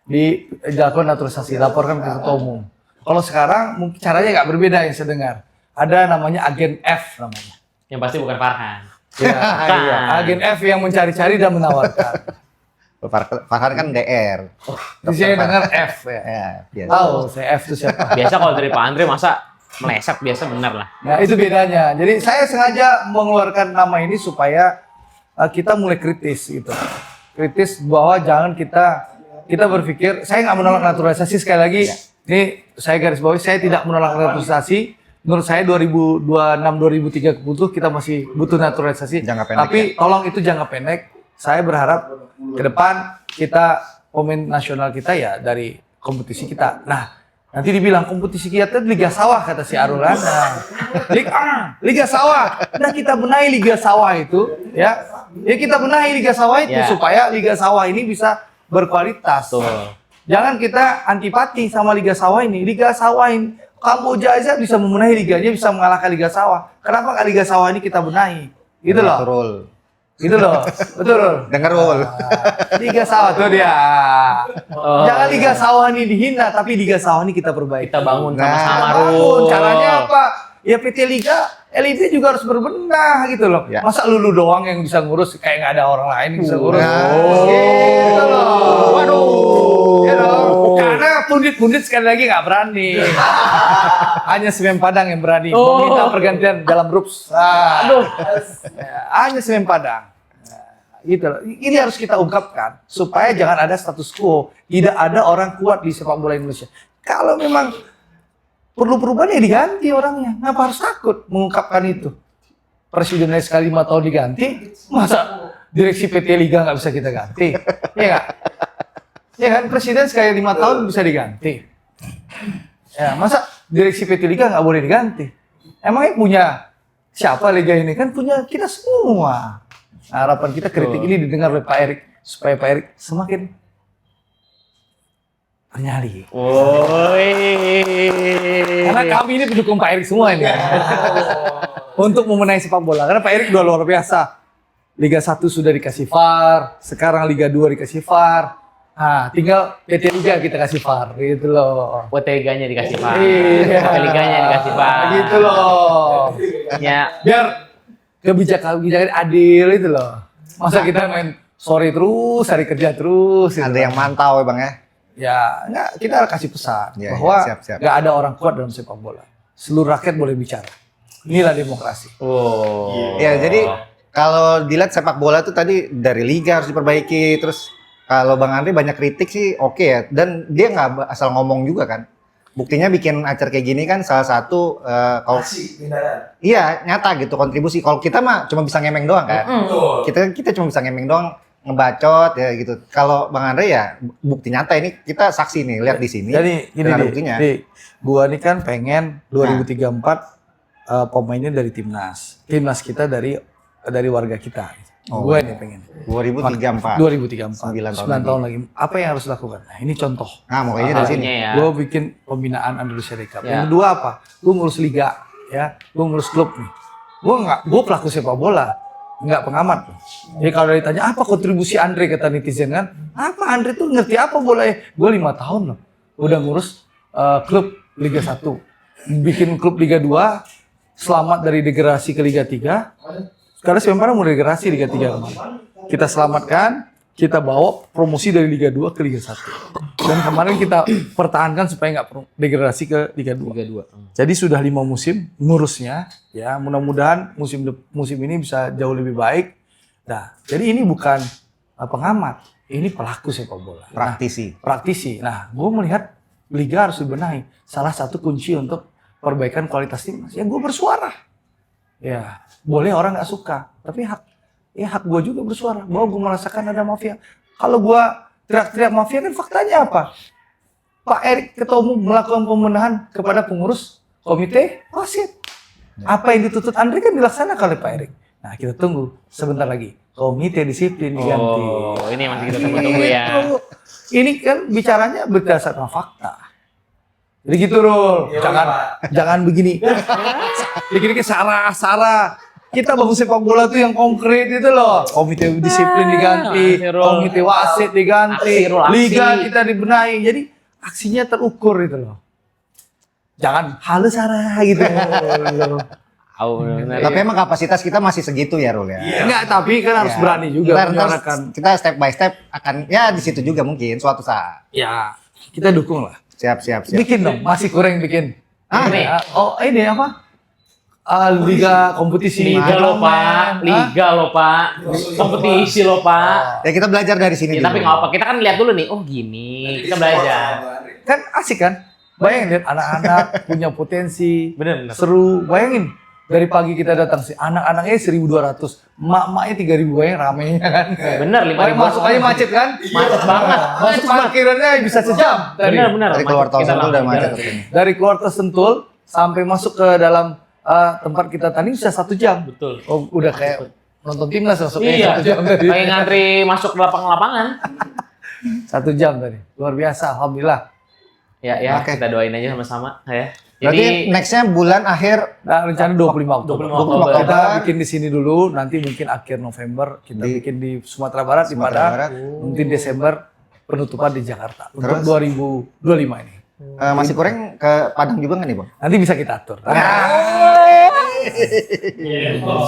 dilakukan naturalisasi, laporkan ke ketua umum. Kalau sekarang mungkin caranya nggak berbeda yang saya dengar. Ada namanya agen F namanya. Yang pasti bukan Farhan. Ya, iya. Agen F yang mencari-cari dan menawarkan. Farhan kan DR. Di sini dengar F ya. Ya, biasa. Tahu saya F itu siapa? Biasa kalau dari Pak Andre masa meleset biasa benar lah. Nah itu bedanya. Jadi saya sengaja mengeluarkan nama ini supaya kita mulai kritis gitu. Kritis bahwa jangan kita berpikir, saya nggak menolak naturalisasi sekali lagi. Ini saya garis bawahi, saya tidak menolak naturalisasi. Menurut saya 2026-2030 kita masih butuh naturalisasi. Jangka pendek, Tapi tolong itu jangka pendek. Saya berharap ke depan kita pemain nasional kita ya dari kompetisi kita. Nah, nanti dibilang kompetisi kita Liga Sawah kata si Arul. Nah, Liga Sawah. Nah, kita benahi Liga Sawah itu ya. Ya kita benahi Liga Sawah itu supaya Liga Sawah ini bisa berkualitas. Jangan kita antipati sama Liga Sawah ini. Liga Sawah ini Kamboja aja bisa memenahi liganya, bisa mengalahkan Liga Sawah. Kenapa nggak Liga Sawah ini kita benahi? Gitu loh. Betul. Gitu loh. Betul. Dengar Rul. Liga Sawah tuh dia. Jangan Liga Sawah ini dihina, tapi Liga Sawah ini kita perbaiki. Kita bangun sama-sama Bangun. Rul. Caranya apa? Ya PT Liga, LIB juga harus berbenah gitu loh. Ya. Masa lu doang yang bisa ngurus, kayak nggak ada orang lain yang bisa ngurus. Nah. Gitu loh. Waduh. Ya dong. Karena pundit-pundit sekali lagi nggak berani. Hanya Semen Padang yang berani meminta pergantian dalam rups. Aduh. Hanya Semen Padang. Gitu loh. Ini harus kita ungkapkan supaya jangan ada status quo, tidak ada orang kuat di sepak bola Indonesia. Kalau memang perlu perubahan ya diganti orangnya. Kenapa harus takut mengungkapkan itu? Presidennya sekali 5 tahun diganti, masa direksi PT Liga nggak bisa kita ganti? Iya nggak? Ya kan presiden sekali 5 tahun bisa diganti. Ya masa direksi PT Liga nggak boleh diganti? Emangnya punya siapa Liga ini? Kan punya kita semua. Nah, harapan kita kritik ini didengar oleh Pak Erik supaya Pak Erik semakin bernyali. Karena kami ini pendukung Pak Erik semua ini. Untuk memenangi sepak bola. Karena Pak Erik udah luar biasa. Liga 1 sudah dikasih VAR, sekarang Liga 2 dikasih VAR. Nah, tinggal PT Liga kita kasih VAR gitu loh. Teganya dikasih Pak. Iya. Liganya dikasih Pak. Gitu loh. Ya. Biar kebijakan adil itu loh. Masa kita main sore terus, hari kerja terus. Gitu. Ada yang mantau ya bang ya. Ya, enggak, kita kasih pesan Ya, bahwa ya, siap. nggak ada orang kuat dalam sepak bola. Seluruh rakyat boleh bicara. Inilah demokrasi. Ya jadi kalau dilihat sepak bola tuh tadi dari liga harus diperbaiki. Terus kalau Bang Andri banyak kritik sih oke ya. Dan dia nggak asal ngomong juga kan. Buktinya bikin acara kayak gini kan salah satu kalau iya nyata gitu kontribusi. Kalau kita mah cuma bisa ngemeng doang kan. Kita cuma bisa ngemeng doang, ngebacot ya gitu. Kalau Bang Andre ya bukti nyata ini kita saksi nih lihat di sini. Jadi gini dan ada deh, buktinya. gua nih kan pengen 2034 pemainnya dari timnas kita dari warga kita. Gua ini pengen 2034. 2034 9 tahun lagi. Apa yang harus dilakukan? Nah, ini contoh. Nah, mau kayaknya dari sini. Ya. Gua bikin pembinaan Indonesia Cup. Ya. Yang kedua apa? Gua ngurus liga, ya. Gua ngurus klub nih. Gua pelaku sepak bola, nggak pengamat. Jadi kalau ditanya apa kontribusi Andre kata netizen kan? Apa Andre tuh ngerti apa bola ya? Gua 5 tahun loh. Udah ngurus klub Liga 1. Bikin klub Liga 2, selamat dari degradasi ke Liga 3. Karena sebenarnya mau degradasi Liga 3 kemarin. Kita selamatkan, kita bawa promosi dari Liga 2 ke Liga 1. Dan kemarin kita pertahankan supaya nggak degradasi ke Liga 2. Jadi sudah 5 musim ngurusnya, ya mudah-mudahan musim ini bisa jauh lebih baik. Nah, jadi ini bukan pengamat, ini pelaku sepak bola. Praktisi. Nah, gue melihat liga harus dibenahi. Salah satu kunci untuk perbaikan kualitas timnas. Ya gue bersuara. Ya, boleh orang nggak suka, tapi hak gue juga bersuara bahwa gue merasakan ada mafia. Kalau gue teriak-teriak mafia kan faktanya apa? Pak Erik Ketua Umum melakukan pembenahan kepada pengurus komite wasit. Apa yang dituntut Andre kan dilaksanakan oleh Pak Erik. Nah, kita tunggu sebentar lagi. Komite disiplin diganti. Oh, ini yang masih kita tunggu-tunggu ya. Ini kan bicaranya berdasarkan fakta. Jadi gitu, Rul. Jangan begini. Dikit-dikit sarah. Kita bangun sepak bola tuh yang konkret itu loh. Komite disiplin diganti, komite wasit diganti, liga kita dibenahi. Jadi aksinya terukur itu loh. Jangan halus sarah gitu. Tapi emang kapasitas kita masih segitu ya, Rul ya. Enggak, tapi kan harus berani juga Ntar menyuarakan. kita step by step akan ya di situ juga mungkin suatu saat. Ya, kita dukung lah. Siap. Bikin dong, masih kurang bikin. Ini. Ini apa? Liga kompetisi. Liga loh Pak, kompetisi loh Pak. Ya kita belajar dari sini Ya, dulu. tapi nggak apa, kita kan lihat dulu nih. Oh gini, kita belajar. Kan asik kan? Bayangin lihat anak-anak punya potensi, Bener. seru. Bayangin dari pagi kita datang sih, anak-anaknya 1.200, emak-emaknya 3.000, bayangin ramenya kan? Bener, 5.000. Masuk aja macet kan? Macet banget. Masuk parkirannya bisa sejam. Bener. Dari keluar tol Kita Sentul udah langsung macet jalan. kesini. Dari keluar Sentul sampai masuk ke dalam tempat kita tanding bisa 1 jam. Betul. Oh, udah kayak nonton timnas masuknya Iya, 1 jam tadi. kayak ngantri masuk lapangan. 1 jam tadi. Luar biasa, alhamdulillah. Ya, Oke. kita doain aja sama-sama ya. Berarti nextnya bulan akhir Nah, rencana 25 Oktober. 25 Oktober. Kita bikin di sini dulu, nanti mungkin akhir November kita bikin di Sumatera Barat, di Sumatera Padang. Barat. Mungkin Desember penutupan di Jakarta untuk Terus? 2025 ini. masih kurang ke Padang juga nggak nih, Bang? Nanti bisa kita atur.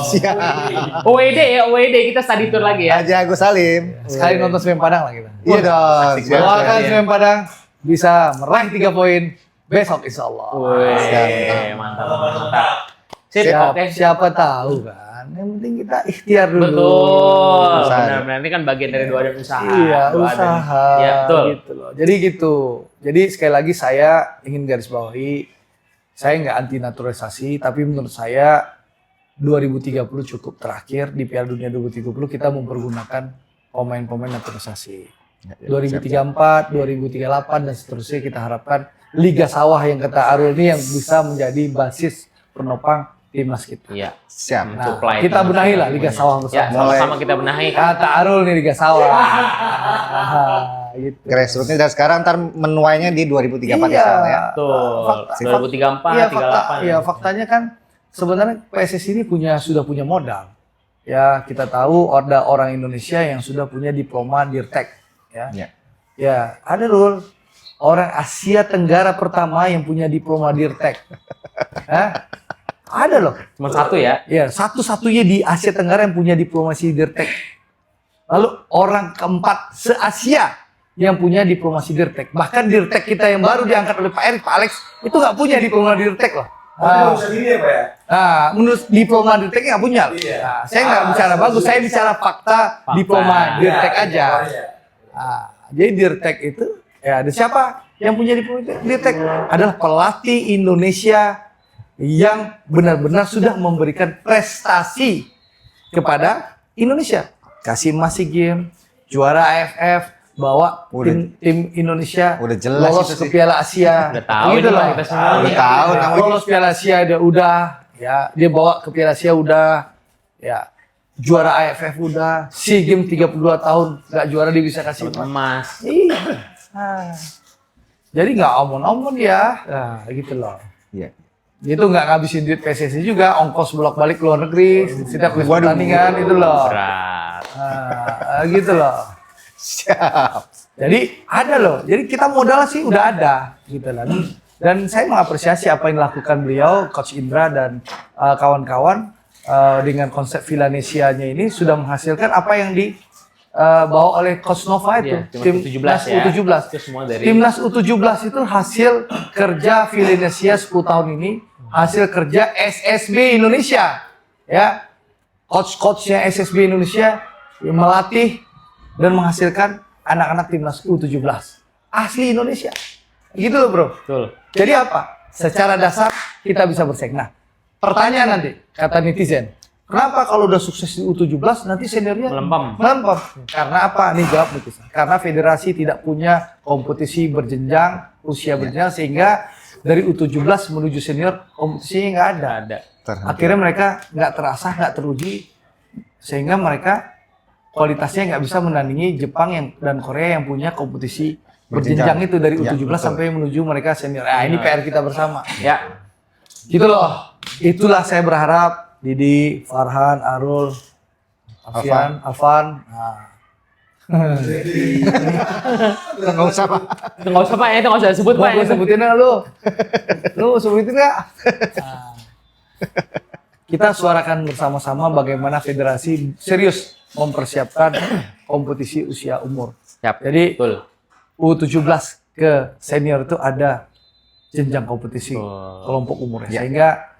Siap. OED kita study tour lagi ya. Haji Agus Salim. Sekali nonton Semen Padang lah kita. Iya dong. Siap, Doakan siap. Semen Padang bisa meraih 3 poin besok insya Allah. Wih, mantap. Sip, oke. Siapa tahu kan. Yang penting kita ikhtiar dulu. Betul. Usaha. Benar-benar ini kan bagian dari doa dan usaha. Iya, Doa dan- usaha. Iya, betul. Gitu loh. Jadi gitu. Jadi sekali lagi saya ingin garis bawahi, saya nggak anti naturalisasi, tapi menurut saya 2030 cukup terakhir di Piala Dunia 2030 kita mempergunakan pemain-pemain naturalisasi. 2034, 2038 dan seterusnya kita harapkan Liga Sawah yang kata Arul ini yang bisa menjadi basis penopang timnas kita. Iya. Siap. Nah, Supply kita timnas. benahi lah Liga Sawah Ya, bersama. sama-sama kita benahi. Kata Arul nih Liga Sawah. Gitu. Grassroots dari sekarang ntar menuainya di 2034 Iya. misalnya ya. Betul. Fakta- 2034, Iya, 38. Iya, faktanya kan sebenarnya PSSI ini sudah punya modal. Ya, kita tahu ada orang Indonesia yang sudah punya diploma Dirtek, ya. Iya. Ya, ada Rul. Orang Asia Tenggara pertama yang punya diploma Dirtek. Hah? Ada loh. Cuma satu ya. Ya, satu-satunya di Asia Tenggara yang punya diplomasi Dirtek. Lalu orang keempat se-Asia yang punya diplomasi Dirtek. Bahkan Dirtek kita yang baru diangkat oleh Pak Erik, Pak Alex, itu nggak punya diploma Dirtek loh. Menurut diploma Dirtek nggak punya. Nah, saya nggak bicara bagus, saya bicara fakta diploma Dirtek aja. Jadi Dirtek itu, ya ada siapa yang punya diploma Dirtek? Adalah pelatih Indonesia yang benar-benar sudah memberikan prestasi kepada Indonesia. Kasih emas SEA Games, juara AFF, bawa tim Indonesia Udah jelas lolos itu ke sih. Piala Asia. Udah tahu Gitu ini loh. lah kita semua. Udah tahu namanya. Lolos Piala Asia udah, ya dia bawa ke Piala Asia udah, ya juara AFF udah, SEA Games 32 tahun nggak juara dia bisa kasih emas. Emas. Iya. Nah, jadi nggak omon-omon ya, nah gitu loh. Iya. Itu nggak ngabisin duit PSSI juga, ongkos bolak-balik ke luar negeri, setiap kali pertandingan itu loh. Berat. Nah, gitu loh. Siap. Jadi ada loh. Jadi kita modal sih udah ada gitu lah. Dan saya mengapresiasi apa yang dilakukan beliau, Coach Indra dan kawan-kawan dengan konsep Villanesia-nya ini sudah menghasilkan apa yang dibawa oleh Coach Nova itu. Iya, timnas U17 ya. U17. Itu semua dari Timnas U17 itu hasil kerja Villanesia 10 tahun ini, hasil kerja SSB Indonesia. Ya. Coach-coachnya SSB Indonesia yang melatih dan menghasilkan anak-anak timnas U17 asli Indonesia. Gitu loh bro. Betul. Jadi apa? Secara dasar kita bisa bersaing. Nah, pertanyaan nanti kata netizen, kenapa kalau udah sukses di U17 nanti seniornya Melempem. melempem? Karena apa? Nih jawab netizen. Karena federasi tidak punya kompetisi berjenjang, usia berjenjang, sehingga dari U17 menuju senior kompetisinya nggak ada. Ada. Akhirnya mereka nggak terasah, nggak teruji, sehingga mereka kualitasnya nggak bisa menandingi Jepang dan Korea yang punya kompetisi berjenjang itu dari U17 sampai menuju mereka senior. Nah, ini PR kita bersama. Ya. Gitu loh. Itulah saya berharap Didi, Farhan, Arul, Alvan. Nah. Nggak usah Pak. Itu nggak usah Pak, itu nggak usah disebut Pak. Gue sebutin nggak lu? Lu sebutin nggak? Kita suarakan bersama-sama bagaimana federasi serius mempersiapkan kompetisi usia umur. Siap. Jadi Betul. U17 ke senior itu ada jenjang kompetisi kelompok umurnya. Sehingga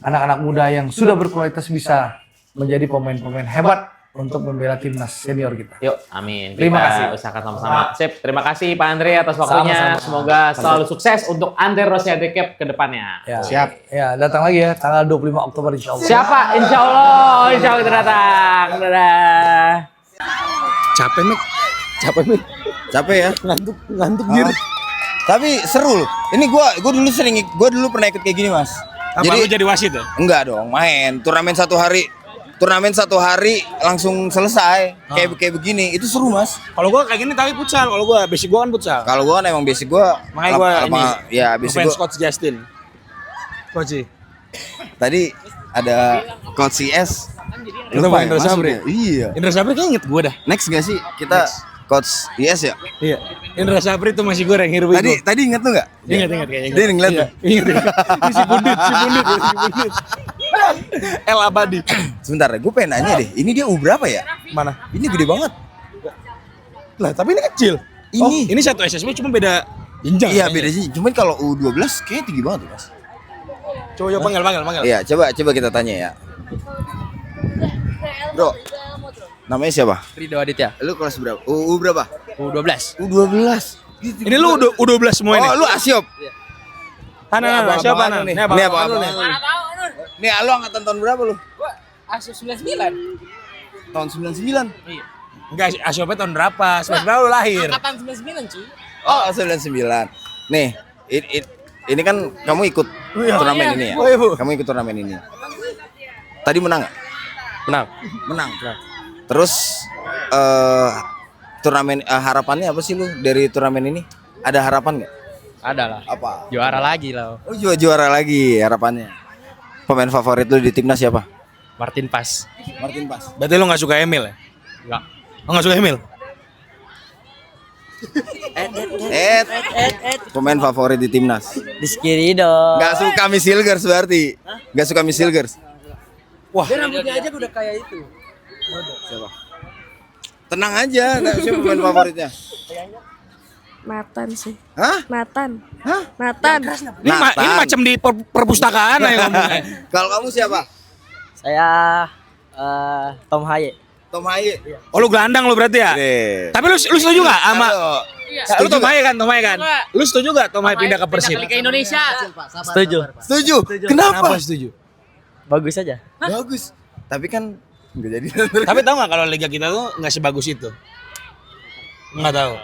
anak-anak muda yang sudah berkualitas bisa menjadi pemain-pemain hebat untuk membela timnas senior kita. Yuk, amin. Terima Kita kasih. usahakan sama-sama. Sip, terima kasih Pak Andre atas waktunya. Sama-sama. Semoga selalu sukses untuk Andre Rosiade Cup ke depannya. Ya. Siap. Ya, datang lagi ya tanggal 25 Oktober insya Allah. Siapa? Insya Allah kita datang. Dadah. Capek Mek. Capek ya? Ngantuk Jir. Tapi seru loh. Ini gua dulu pernah ikut kayak gini, Mas. Apa lu jadi wasit ya? Enggak dong, main turnamen satu hari langsung selesai. Kayak begini, itu seru, Mas. Kalau gua kayak gini tapi futsal. Kalau gua basic gua kan futsal. Kalau gua kan emang basic gua Makanya gua ya basic fans gua. coach Justin. Coach. Tadi ada coach CS. Lupa Indra masuk Sabri. ya? Iya. Indra Sabri kayaknya inget gua dah. Next gak sih kita coach IS ya? Iya. Indra Sabri tuh masih goreng hirup Tadi inget tuh nggak? Ingat kayaknya. Dia ngeliat tuh. Ingat. Si Bundit. El Abadi. Sebentar, gue pengen nanya deh. Ini dia U berapa ya? Mana? Ini gede banget. Lah, tapi ini kecil. Ini. Ini satu SSB cuma beda jenjang. Iya beda sih. Cuman kalau U12 kayaknya tinggi banget tuh, Mas. Coba panggil. Iya, coba kita tanya ya. Bro, namanya siapa? Rido Aditya, Lu kelas berapa? U berapa? U12. U12. Ini lu U12 semua ini. Oh, lu Asiop. Nah, siapa nih? Ini abang lu nih. Nih, lu angkatan tahun berapa lu? Asuh 99. Tahun 99. Enggak, Asiopnya tahun berapa? Semester berapa lu lahir? Angkatan 99 cuy. Oh, 99. Nih, ini kan kamu ikut turnamen ini ya? Oh, iya, Bu. Kamu ikut turnamen ini. Tadi menang nggak? Menang. Terus turnamen harapannya apa sih lu dari turnamen ini? Ada harapan nggak? Ada lah. Apa? Juara lagi lah. Oh, juara lagi harapannya. Pemain favorit lu di timnas siapa? Martin Pas. Martin Pas. Berarti lu enggak suka Emil ya? Enggak. Oh, enggak suka Emil? Pemain favorit di timnas. Rizky Ridho. Gak suka Misilgers berarti. Gak suka Misilgers. Wah, Dia rambutnya aja udah kayak itu. Siapa? Tenang aja, siapa pemain favoritnya? Nathan sih. Hah? Nathan. Hah? Nathan. ini macam di perpustakaan ya ngomongnya. Kalau kamu siapa? Saya Tom Haye. Tom Haye. Oh, lu gelandang lu berarti ya? Deh. Tapi lu setuju enggak sama lu Tom Haye kan? Lu setuju enggak Tom Haye pindah ke Persib? Liga Indonesia. Setuju. Setuju. Kenapa? Setuju? Bagus aja. Bagus. Tapi kan nggak jadi. Tapi tahu nggak kalau liga kita tuh nggak sebagus itu? Nggak tahu.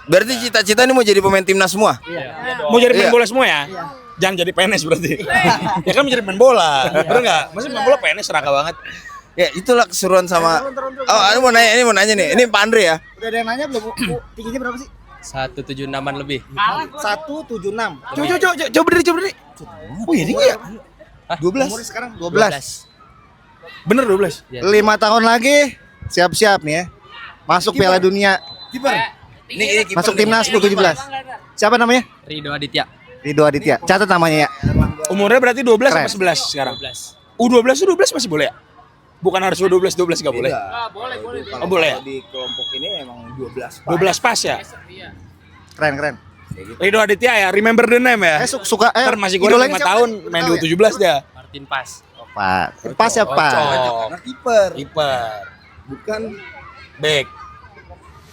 Berarti cita-cita ini mau jadi pemain timnas semua? Mau jadi Iya. pemain bola semua ya? Jangan jadi PNS berarti. Ya kan menjadi pemain bola. Bener nggak? Masih pemain bola PNS seraka banget. Ya itulah keseruan sama. Oh, ini mau nanya nih. Ini Pak Andre ya. Udah ada yang nanya belum? Tingginya berapa sih? 176-an lebih. 176. Coba berdiri. Oh iya tinggi ya? 12. Umur sekarang 12. Bener 12. 5 tahun lagi siap-siap nih ya. Masuk Piala Dunia. Kiper. Ini kiper Masuk nih. timnas U17. Siapa namanya? Rido Aditya. Ridho Aditya. Catat namanya ya. Umurnya berarti 12 Keren. sampai 11 sekarang. U12 itu 12 masih boleh ya? Bukan harus U12 nggak boleh. Boleh. Oh, boleh ya? Di kelompok ini emang 12. 12 pas ya? Keren. Ridho Aditya ya, remember the name ya? Suka Ntar masih goreng 5 tahun main di U17 dia. Martin Pas. Pak. Pas ya, Pak. Karena kiper. Kiper, Bukan back.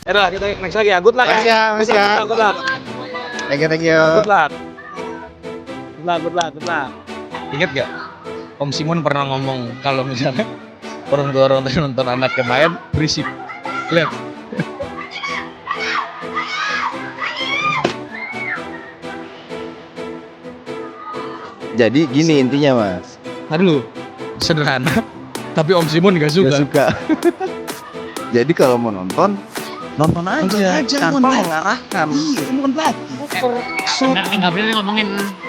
Udah kita next lagi ya. Good luck ya. Makasih ya. Good luck. Thank you. Good luck. Good luck. Ingat gak? Om Simon pernah ngomong kalau misalnya orang tua nonton anaknya main berisik. Lihat. Jadi gini intinya mas. Aduh, sederhana. Tapi Om Simon gak suka. Gak suka. Jadi kalau mau nonton aja tanpa mengarahkan. Benar nih Gabriel ngomongin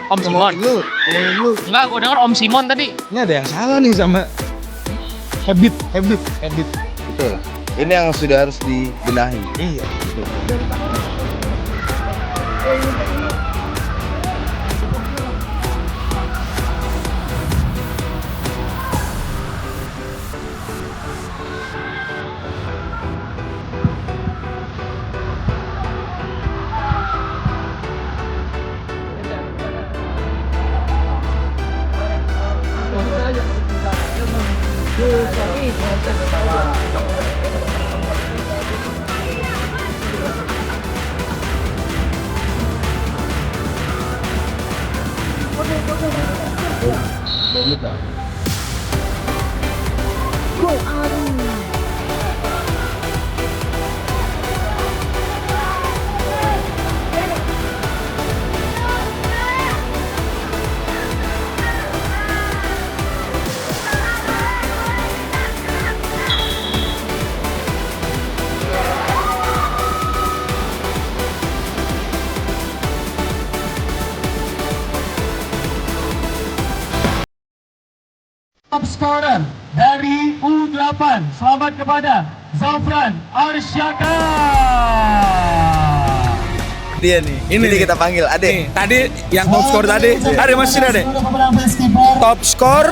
Om Simon. Enggak, gue denger Om Simon tadi. Ini ada yang salah nih sama habit. Betul. Ini yang sudah harus dibenahi. Iya. Top scorer dari U8, selamat kepada Zafran Arsyaka. Dia nih. Ini kita panggil Ade. Tadi yang top skor tadi, ada masih ada deh. Top skor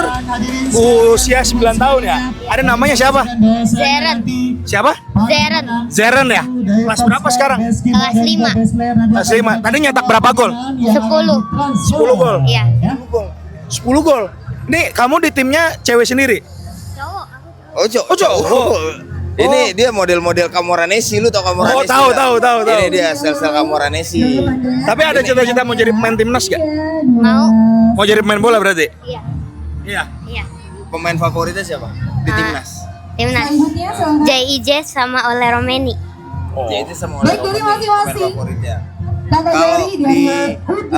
usia 9 tahun ya. Ada namanya siapa? Zeren. Siapa? Zeren. Zeren ya. Kelas berapa sekarang? Kelas 5. Kelas 5. Tadi nyetak berapa gol? 10. 10 gol. Iya. 10 gol. Ini kamu di timnya cewek sendiri? Cowok. Oh cowok. Ini dia model-model Camoranesi, lu tau Camoranesi? Oh tahu. Ini dia sel-sel Camoranesi. Tapi ada cita-cita mau jadi pemain timnas gak? Mau. Mau jadi pemain bola berarti? Iya. Iya. Iya. Pemain favoritnya siapa? Di timnas. Timnas. JIJ sama Ole Romeni. Ya itu sama orang pemain favoritnya. Kalau di klub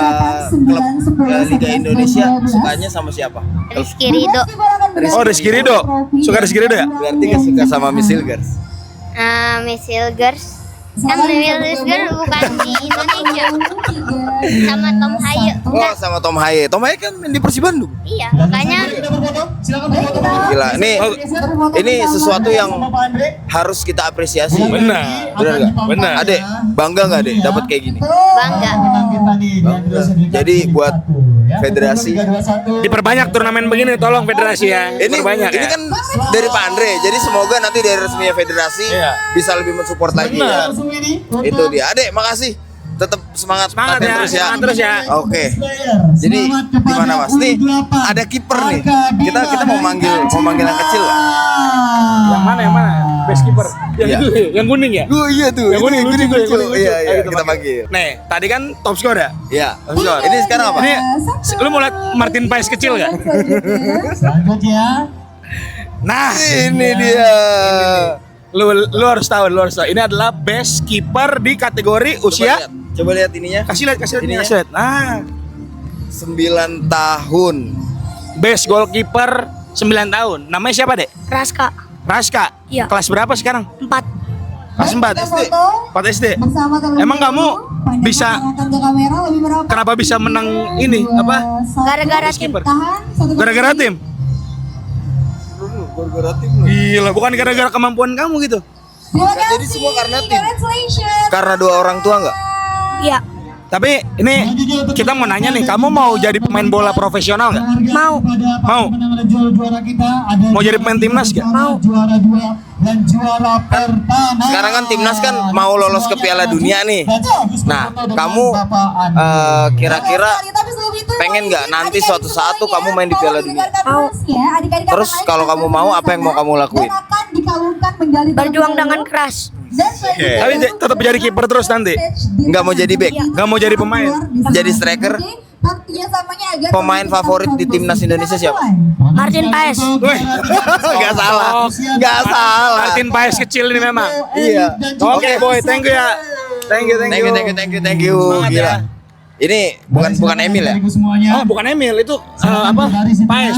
Liga Indonesia sukanya sama siapa? Rizky Ridho. Oh Rizky Ridho. Suka Rizky Ridho ya? Berarti gak suka sama Miss Hilgers. Miss Hilgers. Kan Miss Hilgers bukan di Indonesia. Sama Tom Haye. Oh sama Tom Haye. Tom Haye kan main di Persib Bandung. Iya, makanya Gila, ini sesuatu yang harus kita apresiasi. Benar. Benar gak? Benar. Adek, bangga gak Adek dapat kayak gini? bangga. Jadi buat federasi Diperbanyak turnamen begini, tolong federasi ya. ini Diperbanyak ini ya. kan dari Pak Andre. Jadi semoga nanti dari resminya federasi Iya. bisa lebih mensupport lagi ya. Itu dia. Adek, makasih. Tetap semangat Semangat latihan ya, terus ya. semangat terus ya. Oke. Jadi gimana Mas? Nih ada kiper nih. Kita mau manggil yang kecil nggak? Yang mana? Best keeper. Iya. Yang kuning ya? Oh iya tuh. Yang kuning lucu. Iya, Ayo kita panggil. Nih, tadi kan top score ya? Iya. Ini sekarang apa? Ini lu mau lihat Martin Paes kecil gak? Selanjutnya Nah, Ini dia. lu harus tahu. Ini adalah best keeper di kategori usia. Coba lihat ininya. Kasih lihat. Ininya. Nah, 9 tahun. best goalkeeper 9 tahun. Namanya siapa, Dek? Raska. Iya. Kelas berapa sekarang? 4. Kelas 4 SD. 4 SD. bersama terlebih Emang kamu dahulu, bisa pandang ke kamera lebih berapa? kenapa bisa menang ini? Apa? Gara-gara tim. Keeper. Tahan, satu Gara-gara tim? Gara-gara tim lu. Gila, bukan gara-gara kemampuan kamu gitu. Terima Jadi kasih. semua karena tim. Congratulations. Karena 2 orang tua nggak? Iya. Tapi ini kita mau nanya nih, kamu mau jadi pemain bola profesional nggak? Mau. Juara kita ada Mau jadi pemain timnas nggak? Mau. juara 2 dan juara pertama. Sekarang kan timnas kan mau lolos ke Piala Dunia nih. Nah, kamu kira-kira pengen nggak nanti suatu saat tuh kamu main di Piala Dunia? Mau. Terus kalau kamu mau, apa yang mau kamu lakuin? Berjuang dengan keras. Dan selanjutnya Tapi tetap jadi kiper terus nanti. Nggak mau jadi back, Nggak mau jadi pemain. jadi striker. Pemain favorit di timnas Indonesia siapa? Martin Paes. Wih, Nggak salah, nggak salah. Martin Paes kecil ini memang. Iya. Oke boy, thank you ya. Thank you. Thank you. Semangat Gila. ya. Ini bukan Emil ya? Oh, bukan Emil, itu apa?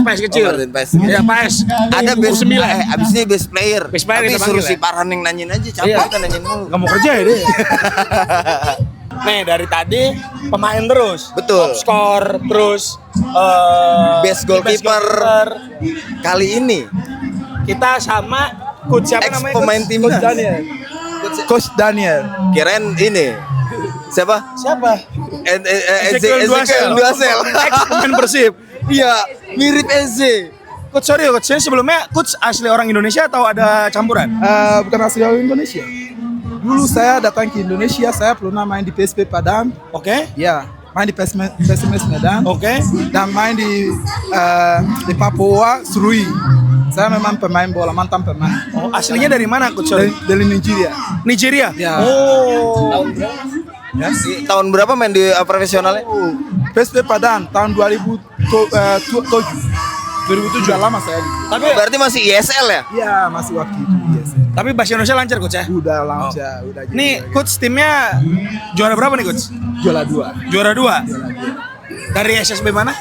Paes kecil. Oh, Martin Paes. Ya, Paes. Ada best U9. abis ini best player. Best player Tapi kita suruh panggil si ya? Farhan yang nanyain aja, capek Iya. kan nanyain mulu. Nggak mau kerja ya dia. Nih dari tadi pemain terus. Betul. Top skor terus Best goalkeeper. Kali ini Kita sama coach siapa ex namanya? pemain Coach? timnas. Coach Daniel. Coach Daniel. kirain ini. Siapa? Siapa? Ezekiel Duasel. Ex pemain Persib. Iya, mirip Eze. Coach sorry coach, saya sebelumnya coach asli orang Indonesia atau ada campuran? Bukan asli orang Indonesia. Dulu saya datang ke Indonesia, saya pernah main di PSP Padang. Oke. Ya, main di PSMS Medan. Oke. Dan main di Papua, Serui. Saya memang pemain bola, mantan pemain. Oh, aslinya dari mana coach? Sorry. Dari Nigeria. Nigeria? Ya. Oh. Ya, tahun berapa main di profesionalnya? PSP Padang tahun 2007. 2007 lama saya. Tapi berarti masih ISL ya? Iya, masih waktu itu. Yes. Tapi bahasa Indonesia lancar coach ya? Udah lancar, udah jadi. Nih coach timnya juara berapa nih coach? Juara 2. Juara 2. Dari SSB mana?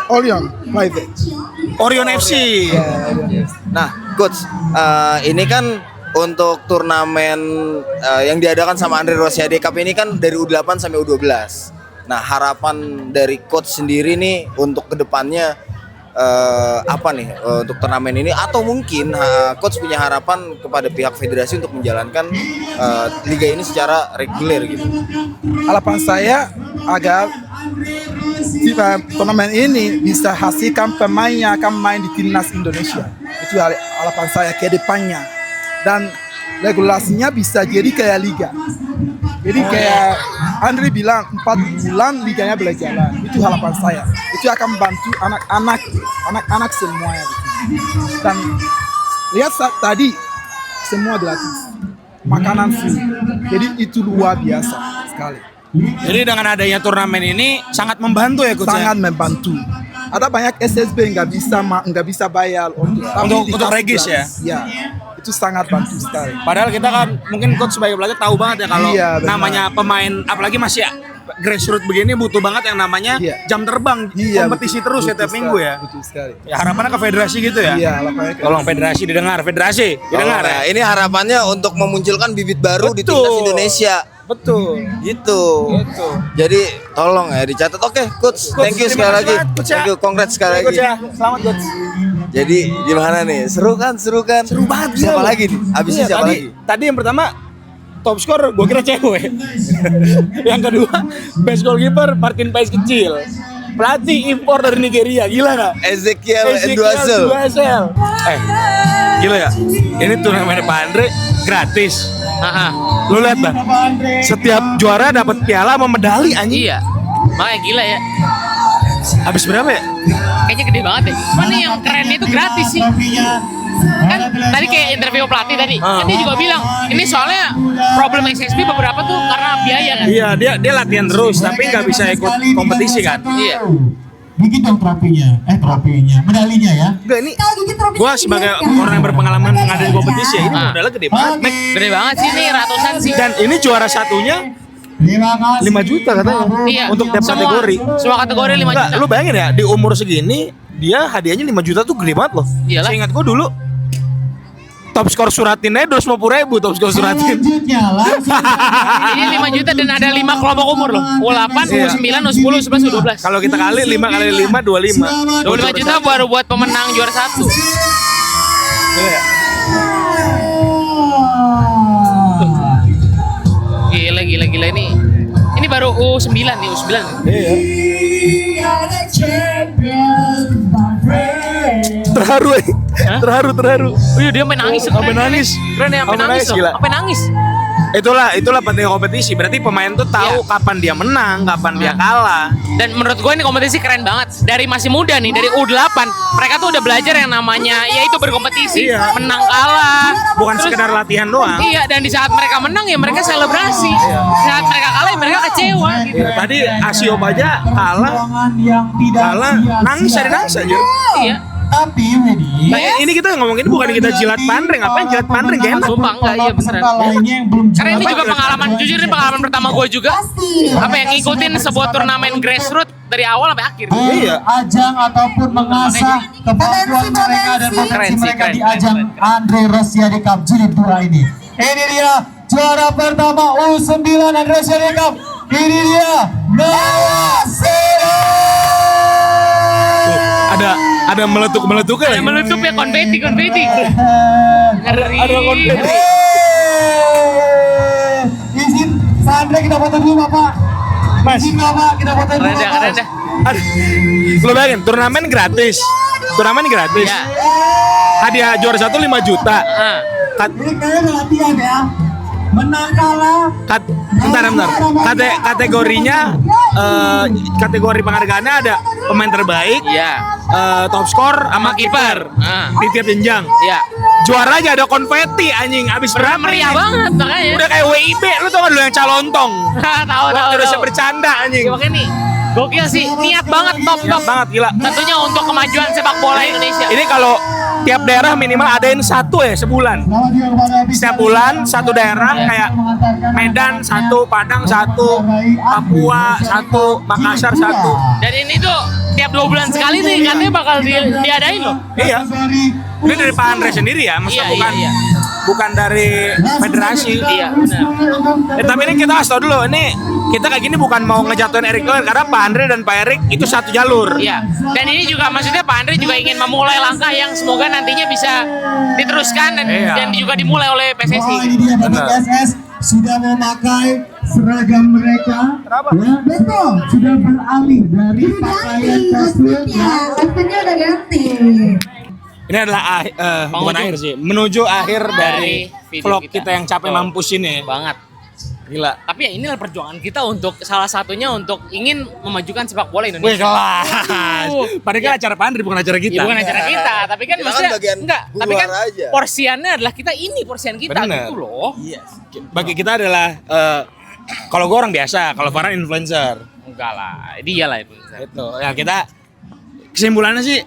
Orion Private. Orion FC. Nah, coach, ini kan untuk turnamen yang diadakan sama Andre Rosiade Cup ini kan dari U8 sampai U12. Nah, harapan dari coach sendiri nih untuk kedepannya apa nih untuk turnamen ini, atau mungkin coach punya harapan kepada pihak federasi untuk menjalankan liga ini secara reguler gitu. Harapan saya agar turnamen ini bisa hasilkan pemain yang akan main di timnas Indonesia. Itu harapan saya ke depannya. Dan regulasinya bisa jadi kayak liga. Jadi kayak Andre bilang 4 bulan liganya berjalan. Itu harapan saya. Itu akan bantu anak-anak semuanya. Dan lihat tadi semua gratis. Makanan free. Jadi itu luar biasa sekali. Jadi dengan adanya turnamen ini sangat membantu ya coach? Sangat membantu. Ada banyak SSB nggak bisa bayar untuk regis ya? Ya, itu sangat bantu sekali. Padahal kita kan mungkin coach sebagai pelatih tahu banget ya kalau Iya, benar. namanya pemain, apalagi masih grassroots begini, butuh banget yang namanya Iya. jam terbang, Iya, kompetisi terus ya tiap betul minggu sekali, ya. Betul sekali. Ya harapannya ke federasi gitu ya. Iya, harapannya ke- Tolong federasi didengar, federasi didengar ya. Ini harapannya untuk memunculkan bibit baru di timnas Betul. Indonesia. Betul. Gitu. Jadi tolong ya dicatat. Oke, coach. Thank you sekali lagi. Coach, ya. Thank you, congrats sekali Coach lagi. ya, selamat coach. Jadi gimana nih? Seru kan? Seru banget. Siapa lagi nih? Abisnya Iya, siapa tadi, lagi? Tadi yang pertama top skor gue kira cewek. Yang kedua best goalkeeper Martin Paes kecil. Pelatih impor dari Nigeria, gila nggak? Ezekiel Duasel. Gila ya. Ini turnamen Pak Andre gratis. Lu lihat bang, setiap juara dapat piala sama medali anjing. Iya. Makanya gila ya. Habis berapa ya? Kayaknya gede banget deh. Cuman nih yang kerennya itu gratis sih. Kan tadi kayak interview pelatih tadi, kan dia juga bilang ini soalnya problem SSB beberapa tuh karena biaya kan. Iya, dia latihan terus tapi nggak bisa ikut kompetisi kan. Iya. Bikin dong trofinya, medalinya ya. Enggak, ini gua sebagai orang yang berpengalaman ngadain kompetisi ya, ini modalnya gede banget. Nek. Gede banget sih nih, ratusan sih. Dan ini juara satunya Terima kasih. 5 juta katanya. Iya. Untuk tiap kategori. Semua kategori 5 Enggak, juta. lu bayangin ya, di umur segini dia hadiahnya 5 juta tuh gede banget loh. Iyalah. Seingat gua dulu top skor Suratin aja 250.000 top skor Suratin. Selanjutnya langsung Ini 5 juta dan ada 5 kelompok umur loh. U8, Iya. U9, U10, U11, U12. Kalau kita kali 5 kali 5 25. 25 juta baru buat pemenang juara 1. Iya. Gila ini. Ini baru U9 nih, U9. Iya. Terharu, Hah? terharu. Oh iya dia sampai nangis. Sampai nangis. Keren ya, sampai Sampai nangis nangis, loh. gila. Sampai nangis. Itulah penting kompetisi. Berarti pemain tuh tahu kapan dia menang, kapan dia kalah. Dan menurut gue ini kompetisi keren banget. Dari masih muda nih, dari U8, mereka tuh udah belajar yang namanya yaitu berkompetisi, menang kalah. Bukan sekedar latihan doang. Iya, dan di saat mereka menang ya mereka selebrasi. Di saat mereka kalah ya mereka kecewa gitu. Tadi Asio aja kalah nangis aja. Iya. Tapi Wedi, Nah, ini kita ngomongin bukan kita jilat pandring, apa yang jilat pandring gak enak. Sumpah enggak, iya beneran. lainnya yang belum Karena ini juga pengalaman, jujur ini pengalaman pertama gue juga. Apa yang ngikutin sebuah turnamen grassroots dari awal sampai akhir. Iya. ajang ataupun mengasah kemampuan mereka dan potensi Keren sih, mereka keren, di ajang keren. Andre Rosiade Cup Jilid 2 ini. Ini dia juara pertama U9 Andre Rosiade Cup. Ini dia Nawasida. Ada meletuk-meletuk Ada meletup ya konfeti. Ngeri. Ada konfeti. Izin Sandra kita foto dulu Bapak. Mas. Izin Bapak kita foto dulu Keren Bapak. dah. Lo bayangin, turnamen gratis. Ya. Hadiah juara 1 5 juta. Ini kayaknya latihan ya. Menang kalah. Bentar. Kategorinya kategori penghargaannya ada pemain terbaik, Iya. top skor sama kiper di tiap jenjang. Iya. Juara aja ada konfeti anjing, habis berapa? Meriah ini? banget makanya. Udah kayak WIB, lu tau gak dulu yang calontong? Tahu. Terus bercanda anjing. Ya, makanya nih, gokil sih, niat banget, top. Banget gila. Tentunya untuk kemajuan sepak bola Indonesia. Ini kalau tiap daerah minimal adain satu ya sebulan. Setiap bulan satu daerah kayak Medan satu, Padang satu, Papua satu, Makassar satu. Dan ini tuh tiap 2 bulan sekali nih katanya bakal diadain loh. Iya. Ini dari Pak Andre sendiri ya, maksudnya Iya. bukan dari federasi. Iya, benar. Tapi ini kita kasih tau dulu, ini kita kayak gini bukan mau ngejatuhin Erick Thohir karena Pak Andre dan Pak Erick itu satu jalur. Iya. Dan ini juga maksudnya Pak Andre juga ingin memulai langkah yang semoga nantinya bisa diteruskan dan juga dimulai oleh PSSI. Oh, ini dia Bapak PSS sudah memakai seragam mereka. Ya, betul. Sudah beralih dari pakaian casual. Outfitnya udah ganti. Ini adalah bukan akhir sih, menuju akhir dari video vlog kita. kita yang capek mampus ini. Banget. Gila. Tapi ya inilah perjuangan kita untuk salah satunya untuk ingin memajukan sepak bola Wih Indonesia. kelas. Padahal kan acara Pak Andre bukan acara kita. Ya, bukan acara kita, tapi kan Kita kan maksudnya bagian enggak, tapi kan luar aja. porsiannya adalah kita ini porsian kita Bener. gitu loh. Iya. Bagi kita adalah kalau gue orang biasa, kalau Farhan influencer. Enggak lah, dia lah itu. Itu. Ya kita kesimpulannya sih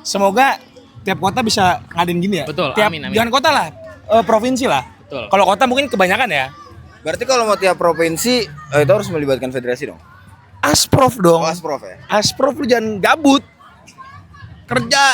semoga tiap kota bisa ngadain gini ya. Betul, Tiap, amin. Jangan kota lah, provinsi lah. Betul. Kalau kota mungkin kebanyakan ya. Berarti kalau mau tiap provinsi itu harus melibatkan federasi dong. Asprof dong. Oh, Asprof ya. Asprof lu jangan gabut. Kerja.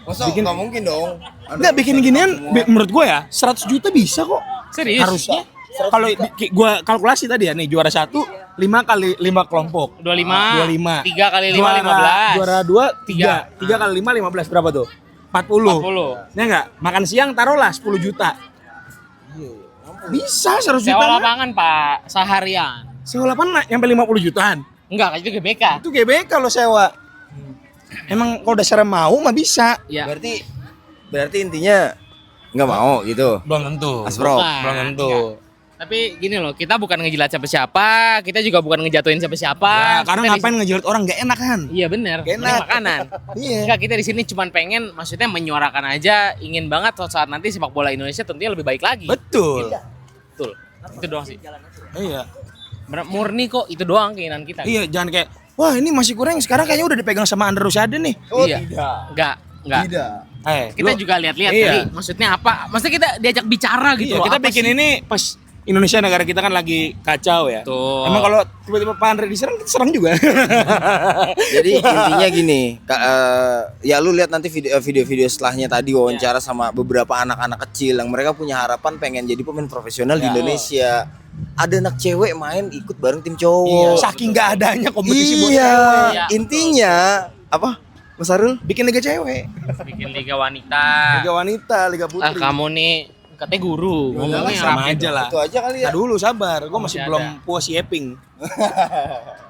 Masa nggak mungkin dong. Enggak bikin ginian menurut gue ya 100 juta bisa kok. Serius? Harusnya. Kalau gue kalkulasi tadi ya nih juara 1 5 kali 5 kelompok. 25. 3 kali 5 Juara 2 Tiga. 3 kali 5 15 berapa tuh? 40. 40. Ya enggak? Makan siang taruhlah 10 juta. Bisa 100 juta. Sewa mah. lapangan, Pak, seharian. Sewa lapangan nyampe 50 jutaan. Enggak, itu GBK. Itu GBK lo sewa. Emang kalau dasarnya mau mah bisa. Ya. Berarti intinya nggak mau gitu. Belum tentu. Asprof. Bukan, Belum tentu. enggak. Tapi gini loh, kita bukan ngejilat siapa-siapa, kita juga bukan ngejatuhin siapa-siapa. Ya, karena Kita ngapain ngejilat orang gak enak kan? Iya benar, Gak ini enak. makanan. Iya. Enggak, kita di sini cuma pengen maksudnya menyuarakan aja, ingin banget suatu saat nanti sepak bola Indonesia tentunya lebih baik lagi. Betul. Betul. Itu doang sih. Iya. Murni kok itu doang keinginan kita. Iya, jangan kayak wah ini masih kurang sekarang kayaknya udah dipegang sama Andre Rosiade nih. Iya. Enggak. Kita juga lihat-lihat Iya. tadi maksudnya apa? Maksudnya kita diajak bicara gitu Iya, loh. kita apa bikin sih? ini pas Indonesia negara kita kan lagi kacau ya. Tuh. Emang kalau tiba-tiba Pak Andre diserang, kita serang juga. Jadi intinya gini, ya lu lihat nanti video-video setelahnya tadi wawancara sama beberapa anak-anak kecil yang mereka punya harapan pengen jadi pemain profesional di Indonesia. Ada anak cewek main ikut bareng tim cowok. Saking nggak adanya kompetisi buat Iya, Iya. intinya apa? Mas Arul? bikin liga cewek, Bikin liga wanita. liga wanita, liga putri. Kamu nih katanya guru, ngomongnya sama rapi aja lah. Itu aja kali ya. Nah dulu sabar, gue masih Masih belum ada. puas Yeping.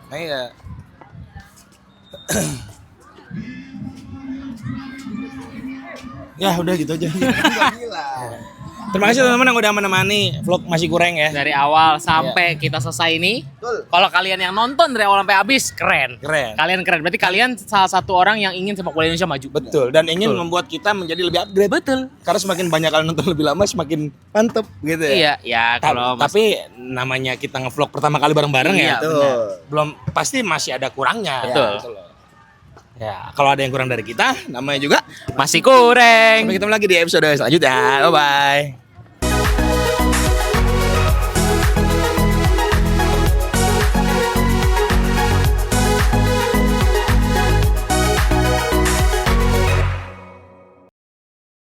Nah, iya. Ya udah gitu aja. Gila. Terima kasih teman-teman yang udah menemani vlog Masih Kurang ya. Dari awal sampai kita selesai ini. Kalau kalian yang nonton dari awal sampai habis, keren. Keren. Kalian keren. Berarti kalian salah satu orang yang ingin sepak bola Indonesia maju. Betul, dan ingin membuat kita menjadi lebih upgrade. Betul. Karena semakin banyak kalian nonton lebih lama semakin mantep gitu ya. Iya, ya kalau tapi namanya kita ngevlog pertama kali bareng-bareng Iya, ya. benar. Belum pasti masih ada kurangnya. Betul. Gitu loh. Ya, kalau ada yang kurang dari kita, namanya juga Masih Kurang. Sampai ketemu lagi di episode selanjutnya. Bye bye.